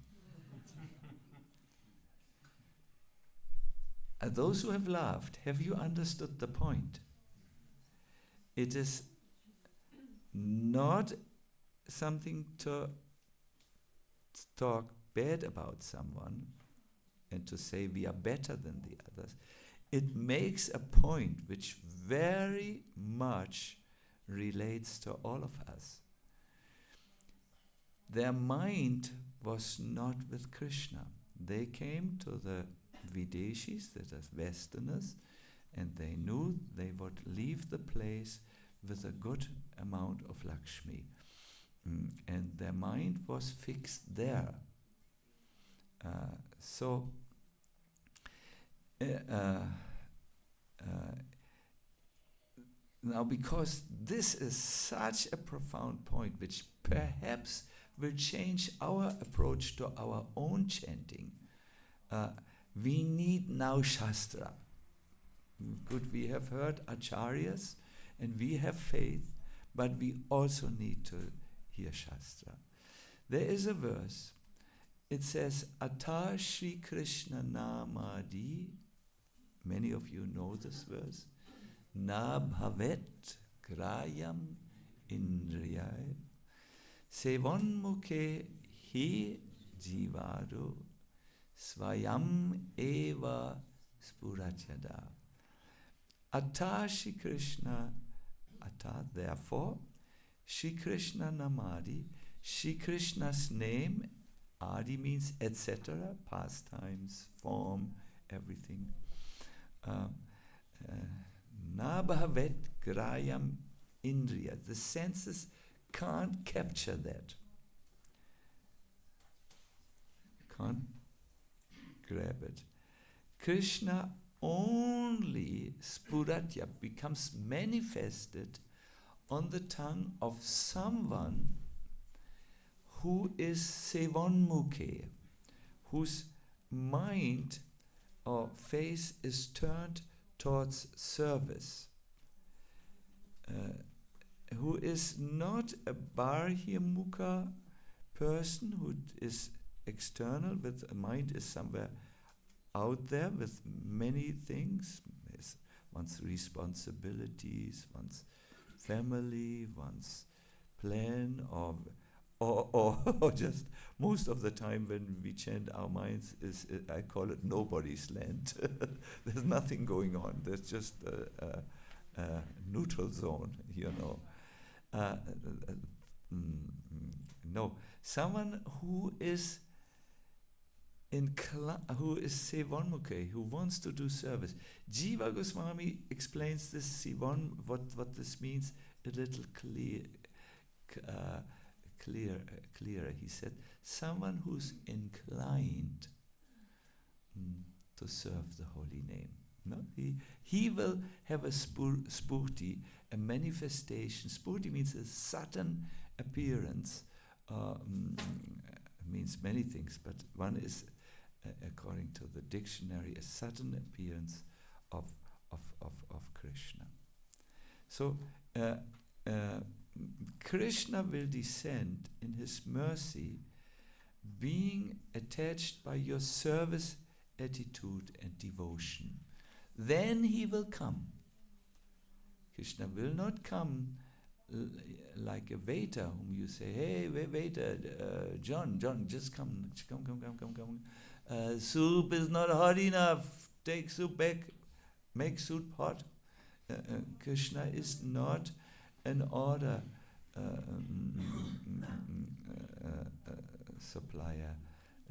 And those who have laughed, have you understood the point? It is not something to talk bad about someone and to say we are better than the others. It makes a point which very much relates to all of us. Their mind was not with Krishna. They came to the Videshis, that is Westerners, and they knew they would leave the place with a good amount of Lakshmi. And their mind was fixed there. Now, because this is such a profound point, which perhaps will change our approach to our own chanting, we need now Shastra. Good, we have heard Acharyas, and we have faith, but we also need to hear Shastra. There is a verse. It says, Ata Shri Krishna Namadi. Many of you know this verse. Na bhavet grayam indriyay sevonmukhe hi jivaro svayam eva spuratyada. Ata Shri Krishna, Ata, therefore, Shri Krishna Namadi, Shri Krishna's name, Adi means etc., pastimes, form, everything. Nabhavet grayam indriya. The senses can't capture that. Can't grab it. Krishna only spuratya becomes manifested on the tongue of someone who is sevonmukhe, whose mind or face is turned towards service, who is not a barhimukha person who is external, with a mind is somewhere out there with many things, one's responsibilities, one's family, one's plan, or just most of the time when we chant, our minds is, I call it nobody's land. There's nothing going on. There's just a neutral zone, you know. No, someone who is sevonmukhe, who wants to do service. Jiva Goswami explains this what this means a little clearer. He said, someone who's inclined to serve the holy name. No? He will have a spurti, a manifestation. Spurti means a sudden appearance. Means many things, but one is, according to the dictionary, a sudden appearance of Krishna. So Krishna will descend in his mercy, being attached by your service, attitude and devotion. Then he will come. Krishna will not come like a waiter whom you say, hey, waiter, John, just come. Soup is not hot enough. Take soup back. Make soup hot. Krishna is not an order supplier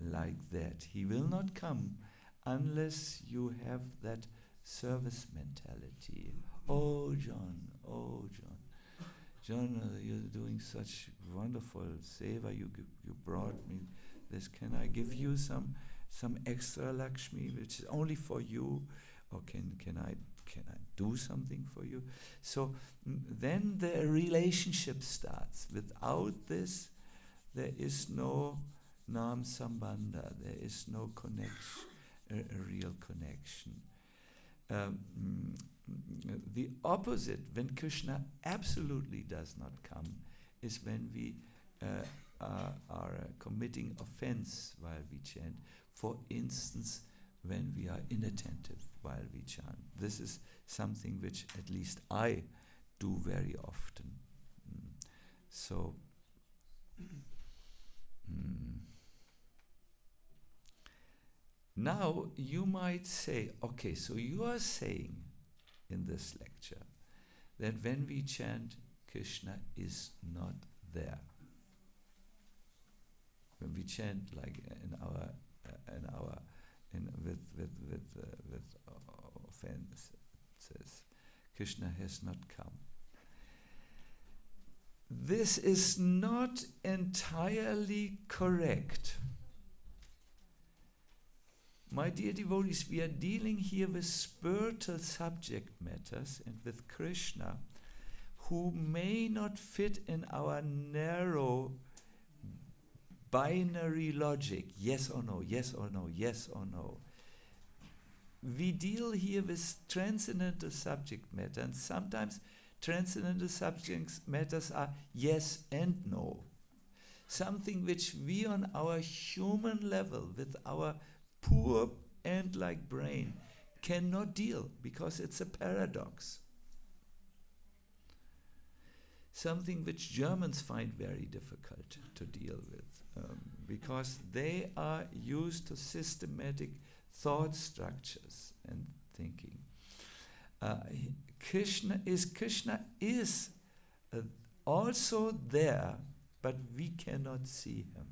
like that. He will not come unless you have that service mentality. Oh, John. John, you're doing such wonderful seva. You brought me this. Can I give you some extra Lakshmi, which is only for you? Or can I do something for you? So then the relationship starts. Without this, there is no nam sambandha. There is no connection, a real connection. The opposite, when Krishna absolutely does not come, is when we are committing offense while we chant. For instance, when we are inattentive while we chant. This is something which at least I do very often. So, now you might say, okay, so you are saying in this lecture that when we chant, Krishna is not there. When we chant like with offenses, Krishna has not come. This is not entirely correct. My dear devotees, we are dealing here with spiritual subject matters and with Krishna, who may not fit in our narrow binary logic, yes or no, yes or no, yes or no. We deal here with transcendental subject matter, and sometimes transcendental subject matters are yes and no. Something which we on our human level, with our poor ant-like brain, cannot deal, because it's a paradox. Something which Germans find very difficult to deal with, because they are used to systematic thought structures and thinking. Krishna is also there, but we cannot see him.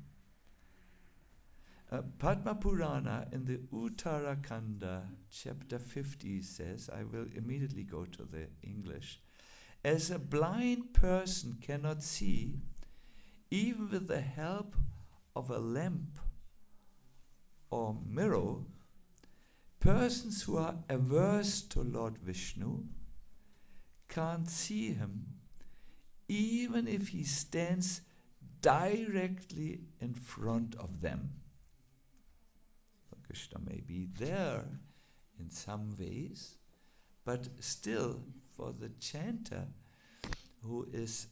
Padma Purana in the Uttarakanda chapter 50 says, I will immediately go to the English, as a blind person cannot see, even with the help of a lamp or mirror, persons who are averse to Lord Vishnu can't see him, even if he stands directly in front of them. Krishna may be there in some ways, but still, for the chanter who is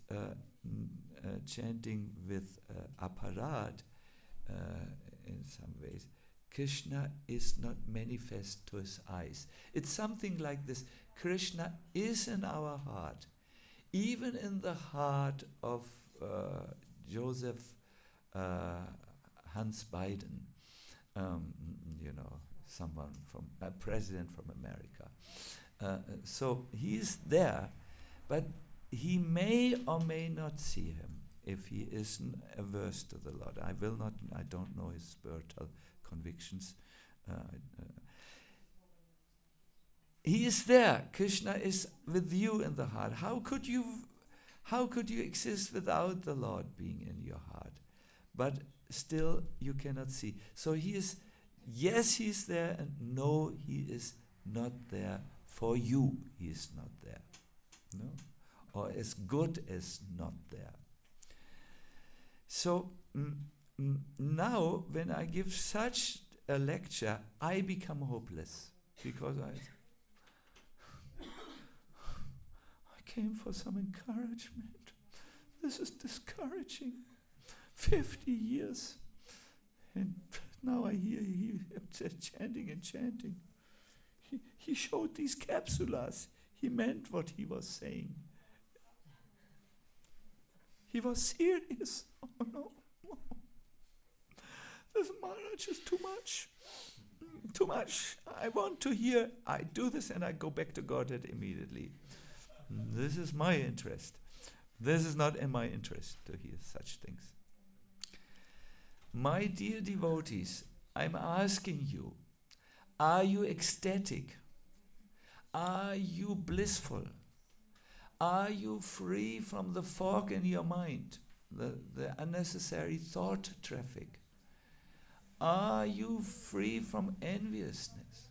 chanting with aparat, in some ways, Krishna is not manifest to his eyes. It's something like this. Krishna is in our heart, even in the heart of Joseph Hans Biden, someone from a president from America. So he is there, but he may or may not see him if he is averse to the Lord. I don't know his spiritual convictions. He is there. Krishna is with you in the heart. How could you How could you exist without the Lord being in your heart? But still you cannot see. So he is, yes, he is there, and no, he is not there for you. He is not there. No? Or as good as not there. So now when I give such a lecture, I become hopeless. Because I came for some encouragement. This is discouraging. 50 years. And now I hear he chanting and chanting. He showed these capsulas. He meant what he was saying. He was serious. Oh no. This Maharaj is too much. Too much. I want to hear. I do this and I go back to Godhead immediately. This is my interest. This is not in my interest to hear such things. My dear devotees, I'm asking you, are you ecstatic? Are you blissful? Are you free from the fog in your mind, the unnecessary thought traffic? Are you free from enviousness?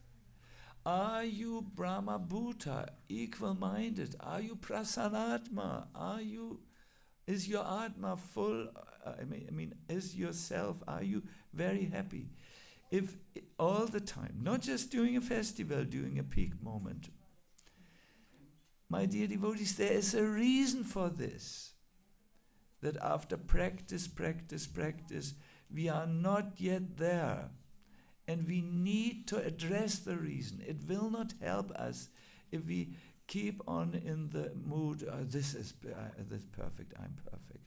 Are you Brahma Bhuta, equal-minded? Are you Prasanatma? Is your Atma full? Is yourself? Are you very happy? If all the time, not just during a festival, during a peak moment. My dear devotees, there is a reason for this. That after practice, we are not yet there. And we need to address the reason. It will not help us if we keep on in the mood, this is perfect, I'm perfect.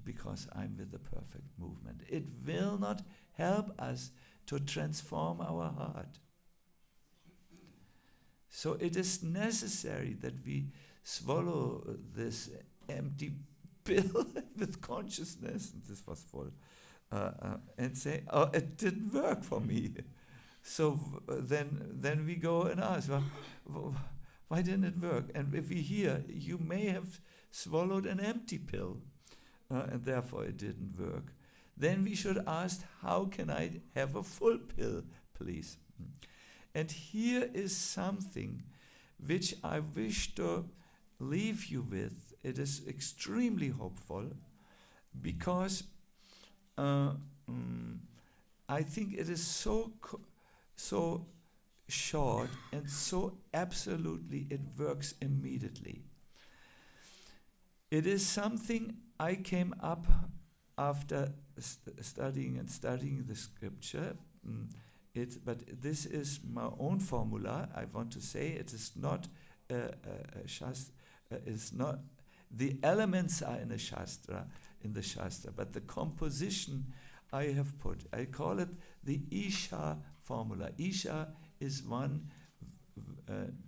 Because I'm with the perfect movement. It will not help us to transform our heart. So it is necessary that we swallow this empty pill with consciousness, and this was full, and say, oh, it didn't work for me. So then we go and ask, well, why didn't it work? And if we hear, you may have swallowed an empty pill, and therefore it didn't work, then we should ask, how can I have a full pill, please? And here is something which I wish to leave you with. It is extremely hopeful, because I think it is so short and so absolutely it works immediately. It is something I came up after studying the scripture. But this is my own formula. I want to say it is not Shastra. It's not the elements are in the Shastra, but the composition I have put. I call it the Isha formula. Isha is one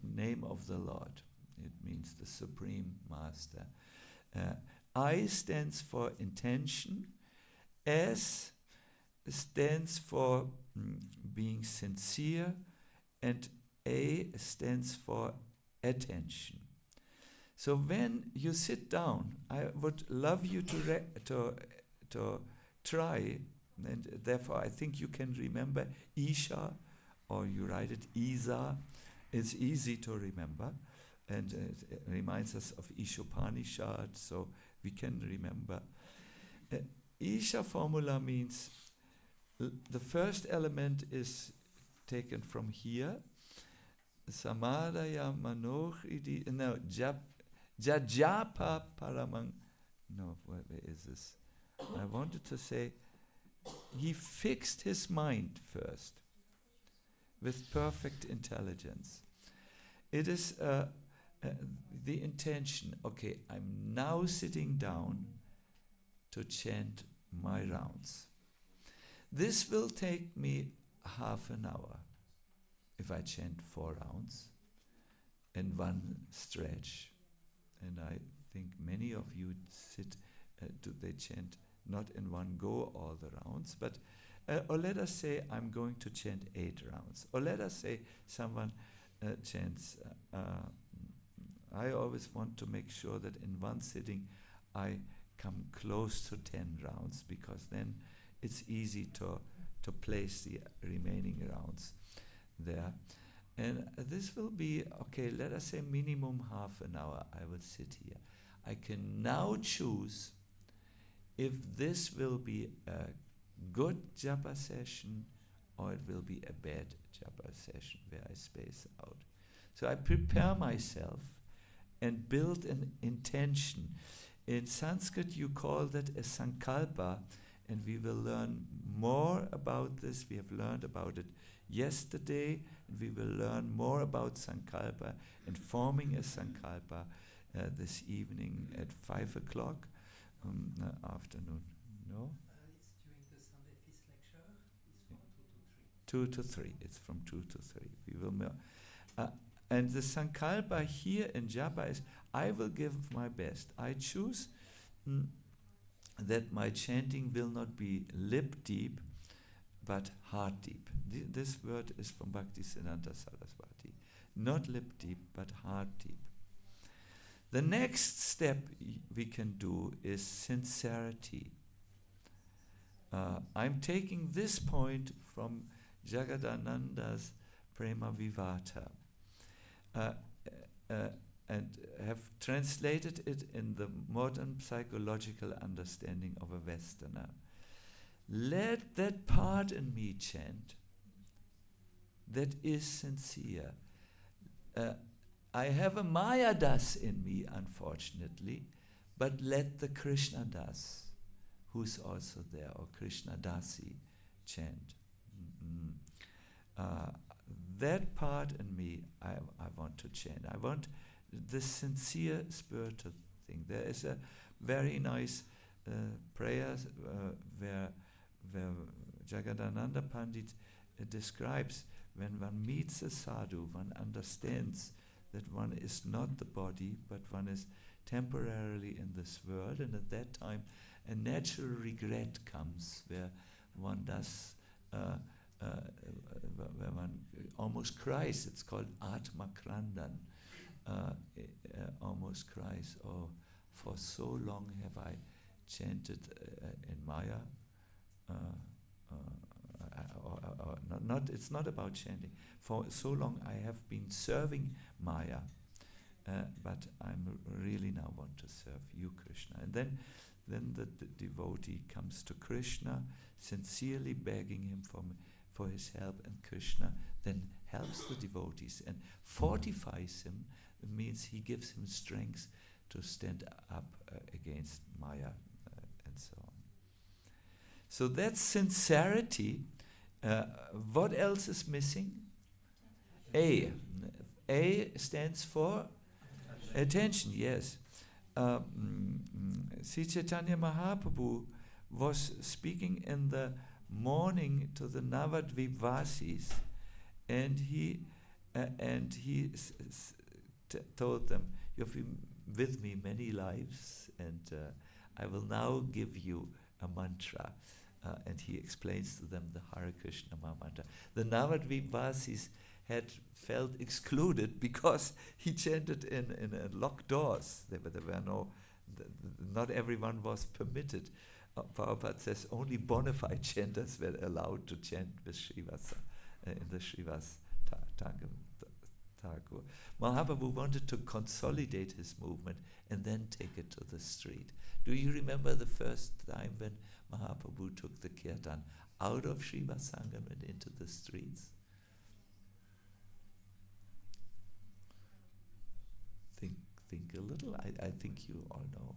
name of the Lord. It means the Supreme Master. I stands for intention. S stands for being sincere, and A stands for attention. So when you sit down, I would love you to try, and therefore I think you can remember Isha, or you write it Isa. It's easy to remember, and it reminds us of Ishopanishad, so we can remember. Isha formula means the first element is taken from here. Samadaya manohridi. No, jajapa paramang. No, where is this? I wanted to say, he fixed his mind first with perfect intelligence. It is the intention. Okay, I'm now sitting down to chant my rounds. This will take me half an hour if I chant 4 rounds in one stretch. And I think many of you they chant not in one go all the rounds, but or let us say I'm going to chant 8 rounds. Or let us say someone chants I always want to make sure that in one sitting I come close to 10 rounds, because then it's easy to place the remaining rounds there. And this will be, okay, let us say minimum half an hour I will sit here. I can now choose if this will be a good japa session or it will be a bad japa session where I space out. So I prepare myself and build an intention. In Sanskrit you call that a sankalpa, and we will learn more about this. We have learned about it yesterday, and we will learn more about sankalpa and forming a sankalpa this evening at 5 o'clock afternoon. No? It's during the Sunday Feast lecture. It's from 2 to 3. It's from 2 to 3. We will and the sankalpa here in japa is, I will give my best. I choose that my chanting will not be lip deep, but heart deep. This word is from Bhaktisiddhanta Saraswati. Not lip deep, but heart deep. The next step we can do is sincerity. I'm taking this point from Jagadananda's Prema Vivata. And have translated it in the modern psychological understanding of a Westerner. Let that part in me chant that is sincere. I have a Maya Das in me, unfortunately, but let the Krishna Das, who's also there, or Krishna Dasi, chant. That part in me, I want to chant. I want the sincere spiritual thing. There is a very nice prayer where Jagadananda Pandit describes when one meets a sadhu, one understands that one is not the body, but one is temporarily in this world, and at that time a natural regret comes where one does where one almost cries. It's called Atma Krandan. Almost cries, oh, for so long have I chanted in Maya. It's not about chanting. For so long I have been serving Maya, but I'm really now want to serve you, Krishna. And then the devotee comes to Krishna, sincerely begging him for his help, and Krishna then helps the devotees and fortifies him. It means he gives him strength to stand up against Maya and so on. So that's sincerity. What else is missing? A. A stands for attention, yes. Sri Chaitanya Mahaprabhu was speaking in the morning to the Navadvipvasis, and he told them, you have been with me many lives, and I will now give you a mantra. And he explains to them the Hare Krishna mantra. The Navadvipvasis had felt excluded because he chanted in locked doors. There were no, not everyone was permitted. Prabhupada says only bona fide chanters were allowed to chant with Srivasa in the Srivas Thakur. Mahaprabhu wanted to consolidate his movement and then take it to the street. Do you remember the first time when Mahaprabhu took the kirtan out of Srivasangam and into the streets? Think a little. I think you all know.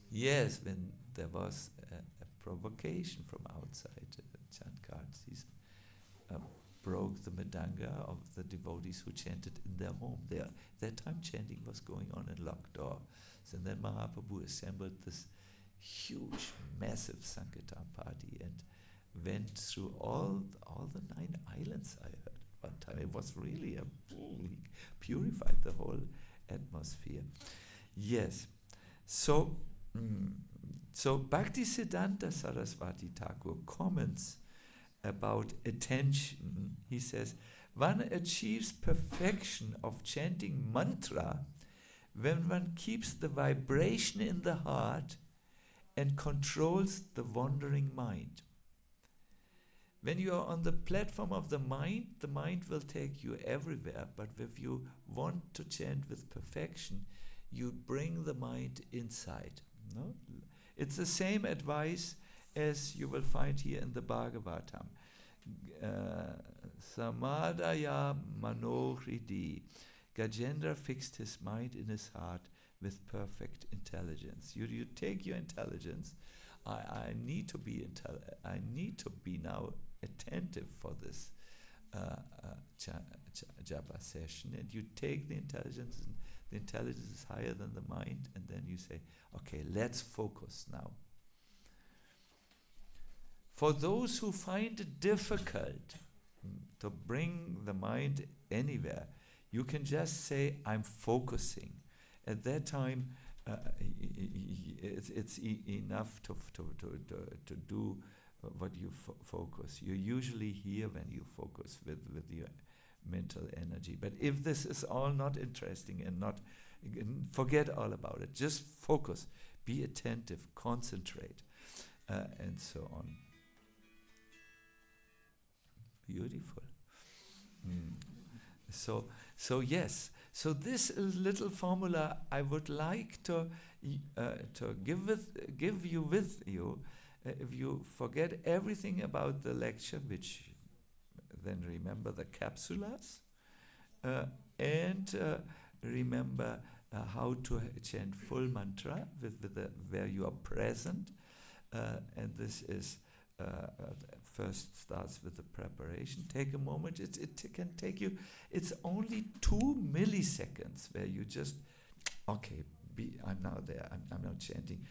Yes, when there was a provocation from outside, Chankarsis broke the medanga of the devotees who chanted in their home. That time chanting was going on in locked door. So then Mahaprabhu assembled this huge, massive Sankirtan party and went through all the 9 islands, I heard one time. It was really he purified the whole atmosphere. Yes. So Bhaktisiddhanta Saraswati Thakur comments about attention. He says, One achieves perfection of chanting mantra when one keeps the vibration in the heart and controls the wandering mind. When you are on the platform of the mind will take you everywhere, but if you want to chant with perfection, you bring the mind inside. No? It's the same advice as you will find here in the Bhagavatam. Samadaya manohridi. Gajendra fixed his mind in his heart with perfect intelligence. You take your intelligence. I need to be now attentive for this japa session, and you take the intelligence, and the intelligence is higher than the mind, and then you say, okay, let's focus now. For those who find it difficult to bring the mind anywhere, you can just say, I'm focusing. At that time, it's enough to do what you focus. You usually hear when you focus with your mental energy. But if this is all not interesting and not, forget all about it. Just focus, be attentive, concentrate, and so on. Beautiful. So yes. So this little formula I would like to give you with you. If you forget everything about the lecture, which then remember the capsulas, and remember how to chant full mantra where you are present, and this is. First starts with the preparation. Take a moment. It can take you. It's only 2 milliseconds where you just, okay, I'm now there. I'm now chanting.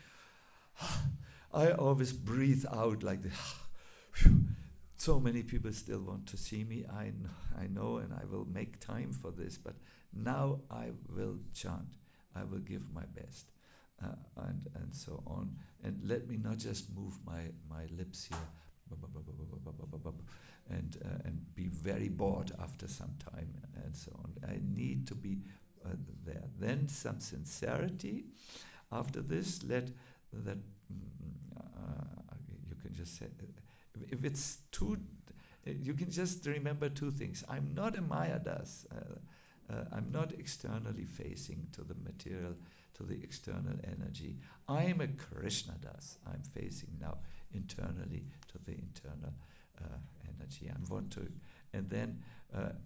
I always breathe out like this. So many people still want to see me. I know, and I will make time for this. But now I will chant. I will give my best. And so on, and let me not just move my lips here, and be very bored after some time, and so on. I need to be there. Then some sincerity. After this, let that you can just say, if it's too, you can just remember 2 things. I'm not a Maya Das. I'm not externally facing to the material, to the external energy. I am a Krishna Das. I'm facing now internally to the internal energy. I want to, and then the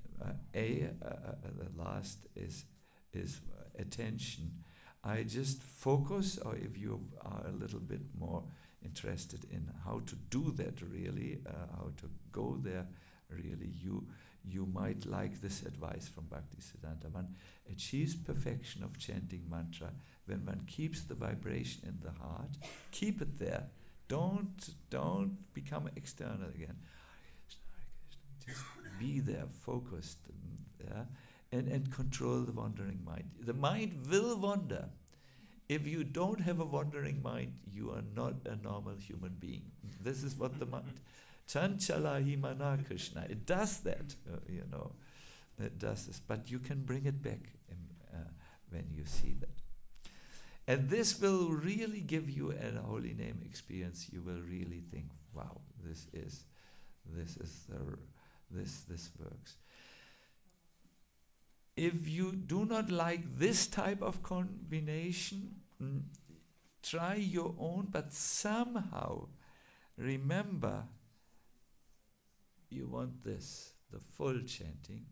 last is attention. I just focus, or if you are a little bit more interested in how to do that really, how to go there really, you might like this advice from Bhakti Siddhanta. One achieves perfection of chanting mantra when one keeps the vibration in the heart. Keep it there. Don't become external again. Just be there, focused, and control the wandering mind. The mind will wander. If you don't have a wandering mind, you are not a normal human being. This is what the mind... Chanchala himana Krishna. It does that, It does this. But you can bring it back when you see that. And this will really give you a holy name experience. You will really think, wow, this works. If you do not like this type of combination, try your own, but somehow remember you want this, the full chanting,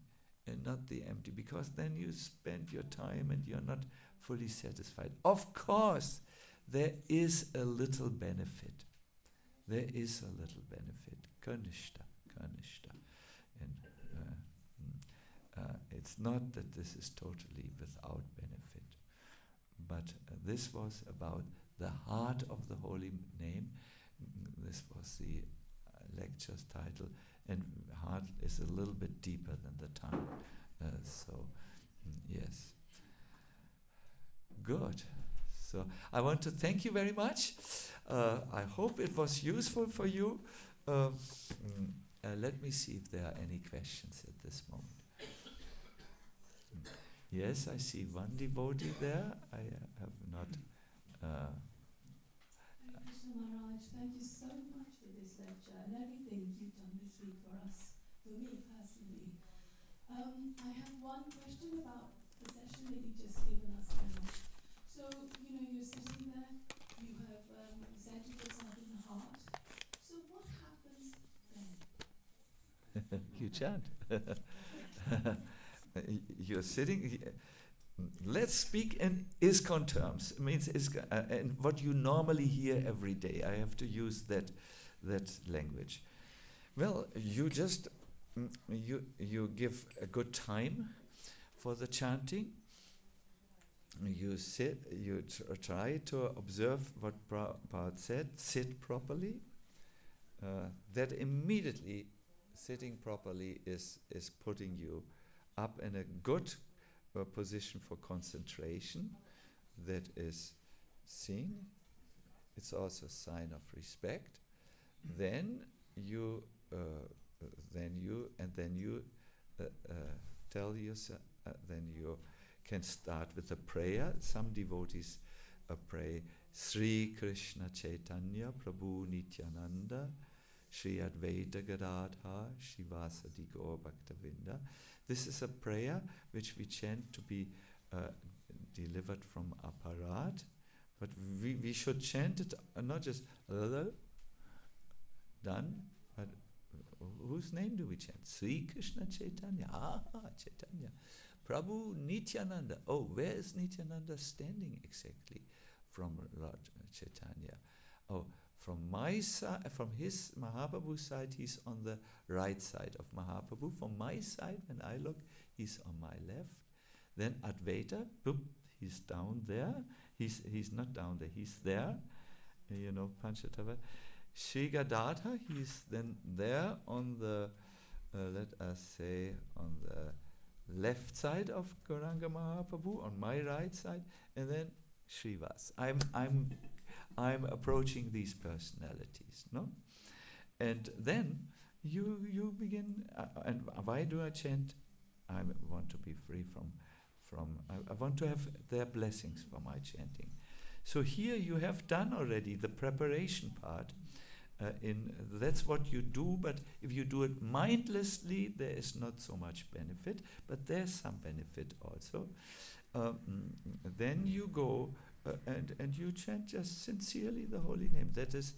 and not the empty, because then you spend your time and you're not fully satisfied. Of course, there is a little benefit. There is a little benefit. Kanishta. And it's not that this is totally without benefit, but this was about the heart of the holy name. This was the lecture's title, and heart is a little bit deeper than the tongue. Yes. Good. So I want to thank you very much. I hope it was useful for you. let me see if there are any questions at this moment. Yes, I see one devotee there. I have not. Hare Krishna Maharaj, thank you so much for this lecture and everything you've done this week for us, for me personally. I have one question about the session that you've just given us now. So, you're sitting there, you have centered yourself in the heart. So what happens then? You chant. You're sitting. Let's speak in ISKCON terms. It means and what you normally hear every day. I have to use that language. Well, you just you give a good time for the chanting. You sit. You try to observe what Prabhupada said. Sit properly. That immediately sitting properly is putting you up in a good position for concentration. That is seen. It's also a sign of respect. Then you tell yourself. Then you can start with a prayer. Some devotees pray Sri Krishna Chaitanya Prabhu Nityananda Shri Advaita Gadadhar Shivasadi Gaur Bhaktavinda. This is a prayer which we chant to be delivered from aparat, but we should chant it not just done, but whose name do we chant? Sri Krishna Chaitanya. Chaitanya. Prabhu Nityananda. Oh, where is Nityananda standing exactly from Lord Chaitanya? Oh, from my side, from his Mahaprabhu side, he's on the right side of Mahaprabhu. From my side, when I look, he's on my left. Then Advaita, boop, he's down there. He's not down there, he's there. Panchatava. Shri Gadadhar, he's then there on the, let us say, on the left side of Gauranga Mahaprabhu, on my right side, and then Srivas. I'm approaching these personalities, no? And then you begin. And why do I chant? I want to be free from. I want to have their blessings for my chanting. So here you have done already the preparation part. That's what you do, but if you do it mindlessly, there is not so much benefit, but there's some benefit also. Then you go and you chant just sincerely the holy name. That is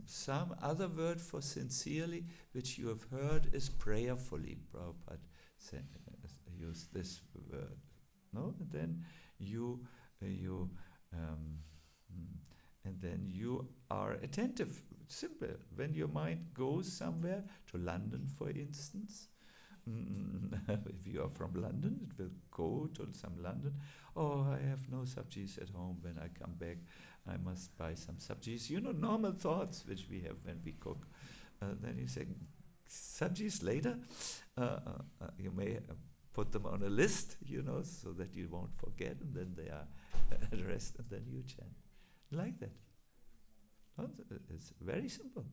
some other word for sincerely, which you have heard, is prayerfully. Prabhupada used this word. No, and then and then you are attentive. Simple. When your mind goes somewhere, to London, for instance, if you are from London, it will go to some London. Oh, I have no sabjis at home. When I come back, I must buy some sabjis. Normal thoughts which we have when we cook. Then you say, sabjis later. You may put them on a list, so that you won't forget, and then they are addressed, and then you chant. Like that. It's very simple.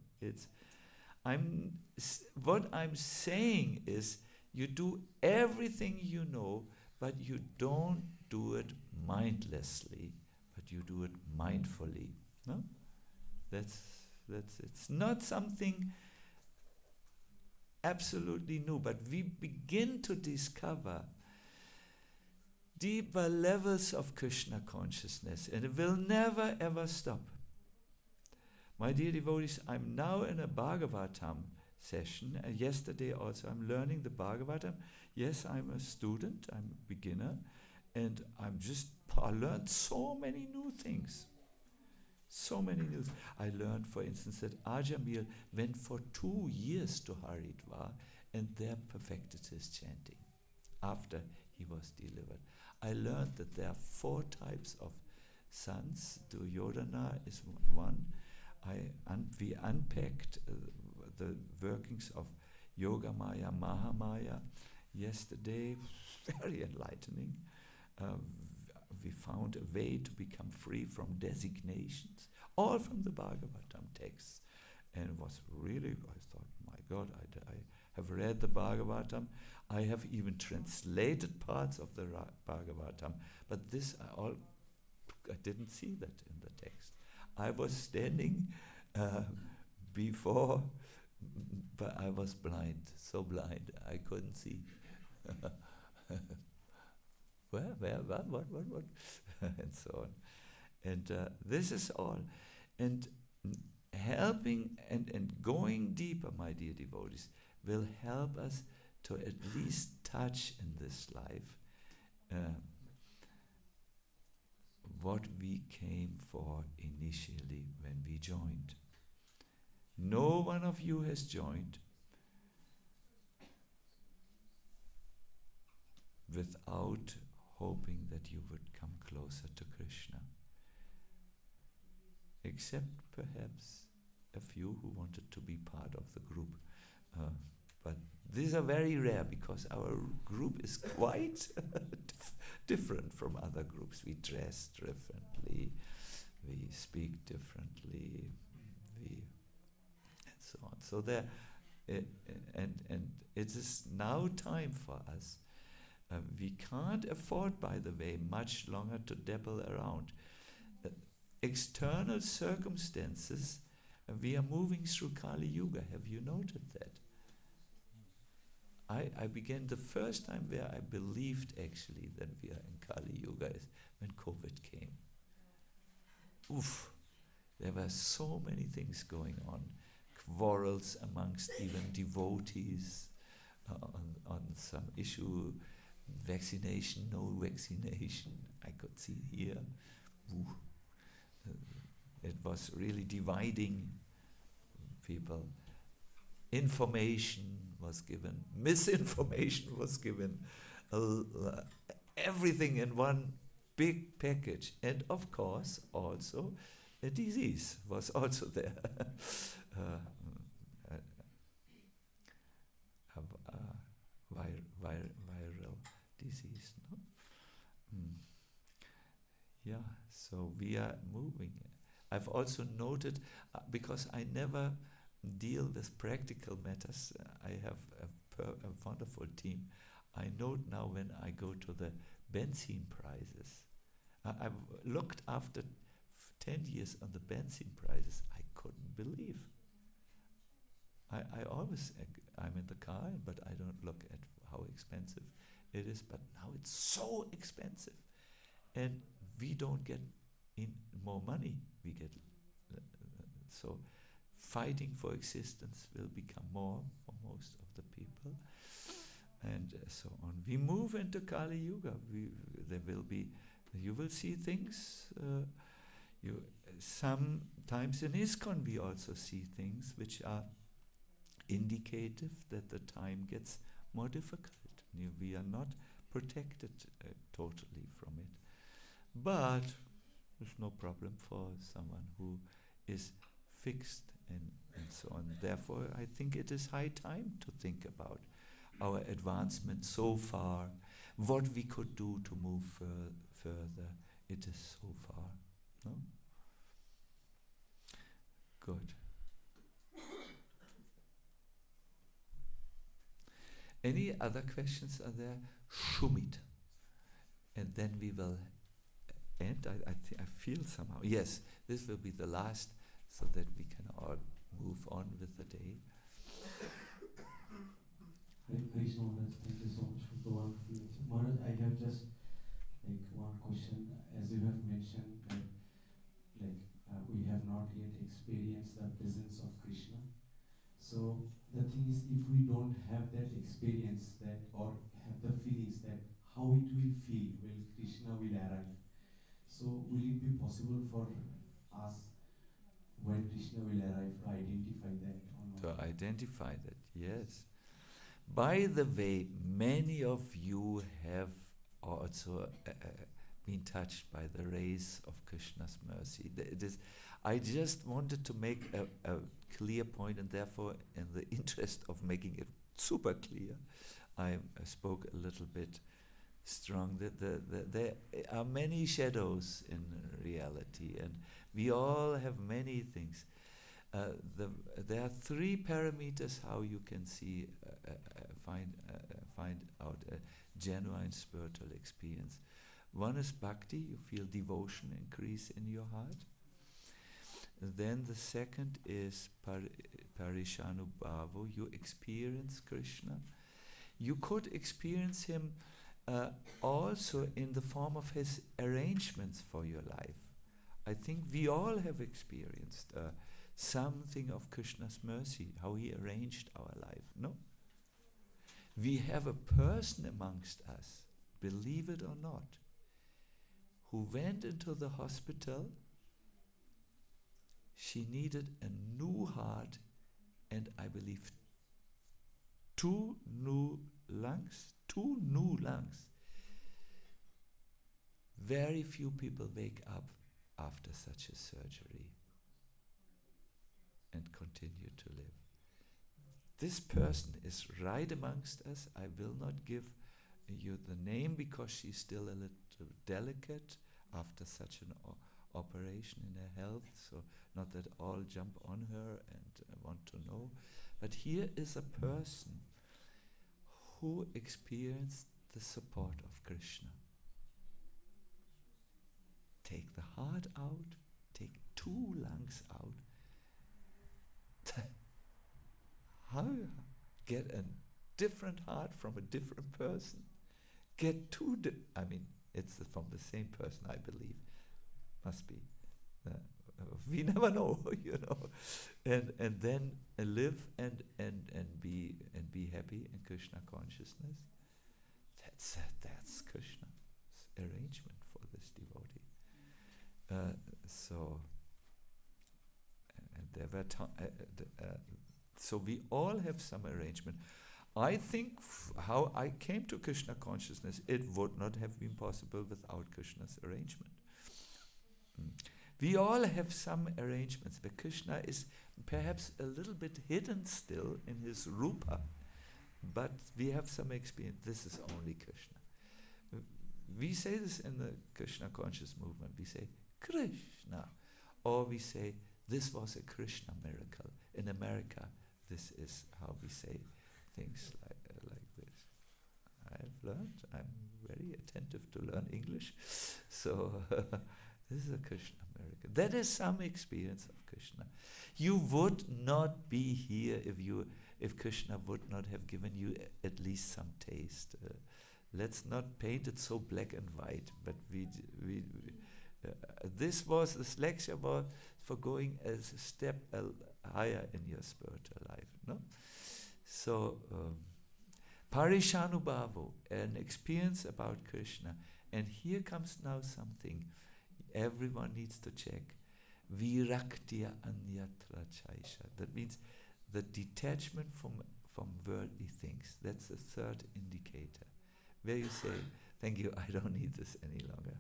What I'm saying is, you do everything you know, but you don't do it mindlessly, but you do it mindfully. No? That's it's not something absolutely new, but we begin to discover deeper levels of Krishna consciousness, and it will never ever stop. My dear devotees, I'm now in a Bhagavatam session, and yesterday also I'm learning the Bhagavatam. Yes, I'm a student, I'm a beginner, and I learned so many new things. So many new things. I learned, for instance, that Ajamila went for 2 years to Haridwar, and there perfected his chanting after he was delivered. I learned that there are 4 types of sons. Duryodhana is one. We unpacked the workings of Yoga Maya, Mahamaya yesterday. Very enlightening. We found a way to become free from designations, all from the Bhagavatam texts. And it was really, I thought, my God, I have read the Bhagavatam. I have even translated parts of the Bhagavatam. But this, I didn't see that in the text. I was standing before, but I was blind, so blind, I couldn't see. Where, what? And so on. And this is all. And helping and going deeper, my dear devotees, will help us to at least touch in this life what we came for initially when we joined. No one of you has joined without hoping that you would come closer to Krishna. Except perhaps a few who wanted to be part of the group. But these are very rare because our group is quite different from other groups. We dress differently, we speak differently, and so on. So there, and it is now time for us. We can't afford, by the way, much longer to dabble around. External circumstances, we are moving through Kali Yuga. Have you noted that? I began the first time where I believed actually that we are in Kali Yuga is when COVID came. Oof! There were so many things going on. Quarrels amongst even devotees on some issue. Vaccination, no vaccination. I could see here. Oof. It was really dividing people. Information was given, misinformation was given, everything in one big package. And of course, also, a disease was also there. Viral disease, no? Yeah, so we are moving. I've also noted, because I never deal with practical matters, I have a wonderful team. I note now when I go to the benzene prices. I've looked after 10 years on the benzene prices. I couldn't believe. I always, I'm in the car, but I don't look at how expensive it is. But now it's so expensive. And we don't get in more money. We get so fighting for existence will become more for most of the people, and so on. We move into Kali Yuga. There will be, you will see things. Sometimes in ISKCON we also see things which are indicative that the time gets more difficult. We are not protected totally from it. But there's no problem for someone who is fixed and so on. Therefore, I think it is high time to think about our advancement so far, what we could do to move further. It is so far. No? Good. Any other questions are there? Shumit. And then we will end. I feel somehow, yes, this will be the last, so that we can all move on with the day. Hare Krishna Maharaj, thank you so much for the wonderful lecture. Maharaj, I have just one question. As you have mentioned that we have not yet experienced the presence of Krishna. So the thing is, if we don't have that experience, that or have the feelings, that how it will feel when Krishna will arrive. So will it be possible for us when Krishna will arrive to identify that or not? To identify that, yes. By the way, many of you have also been touched by the rays of Krishna's mercy. I just wanted to make a clear point, and therefore, in the interest of making it super clear, I spoke a little bit strong. There are many shadows in reality, and we all have many things. There are three parameters how you can see find out a genuine spiritual experience. One is bhakti, you feel devotion increase in your heart. Then the second is parishanubhava, you experience Krishna. You could experience him also in the form of his arrangements for your life. I think we all have experienced something of Krishna's mercy, how he arranged our life, no? We have a person amongst us, believe it or not, who went into the hospital. She needed a new heart and I believe two new lungs. Very few people wake up after such a surgery and continue to live. This person is right amongst us. I will not give you the name because she's still a little delicate after such an operation in her health, so not that all jump on her and want to know. But here is a person who experienced the support of Krishna. Take the heart out, take two lungs out. How get a different heart from a different person? Get two, it's from the same person, I believe. Must be. We never know, And then live and be happy in Krishna consciousness. That's Krishna's arrangement for this devotee. So we all have some arrangement. I think how I came to Krishna consciousness, it would not have been possible without Krishna's arrangement. We all have some arrangements where Krishna is perhaps a little bit hidden still in his rupa, but we have some experience. This is only Krishna. We say this in the Krishna conscious movement. We say Krishna, or we say this was a Krishna miracle. In America, this is how we say things like this. I've learned. I'm very attentive to learn English, so. This is a Krishna miracle. That is some experience of Krishna. You would not be here if Krishna would not have given you at least some taste. Let's not paint it so black and white. But this lecture was for going a step higher in your spiritual life. No, so parishanubhavo, an experience about Krishna, and here comes now something. Everyone needs to check. Viraktya anyatra chaisha. That means the detachment from worldly things. That's the third indicator. Where you say, thank you, I don't need this any longer.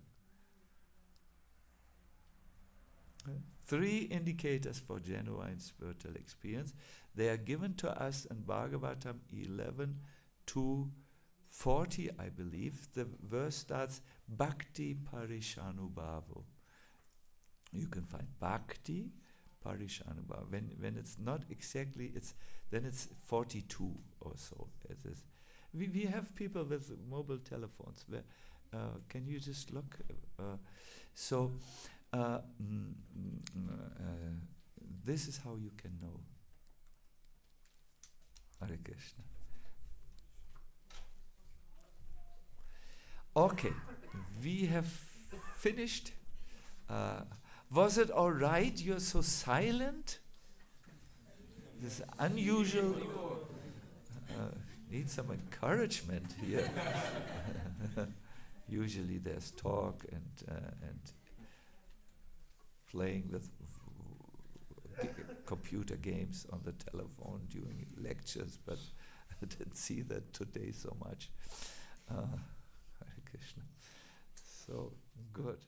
Three indicators for genuine spiritual experience. They are given to us in Bhagavatam 11:2-40, I believe. The verse starts, Bhakti Parishanubhavo. You can find Bhakti Parishanubhavo. When it's not exactly, then it's 42 or so. We have people with mobile telephones. Can you just look? This is how you can know. Hare Krishna. Okay, we have finished. Was it all right? You're so silent. This is unusual. Need some encouragement here. Usually there's talk and playing with computer games on the telephone during lectures, but I didn't see that today so much. Hare Krishna. So good.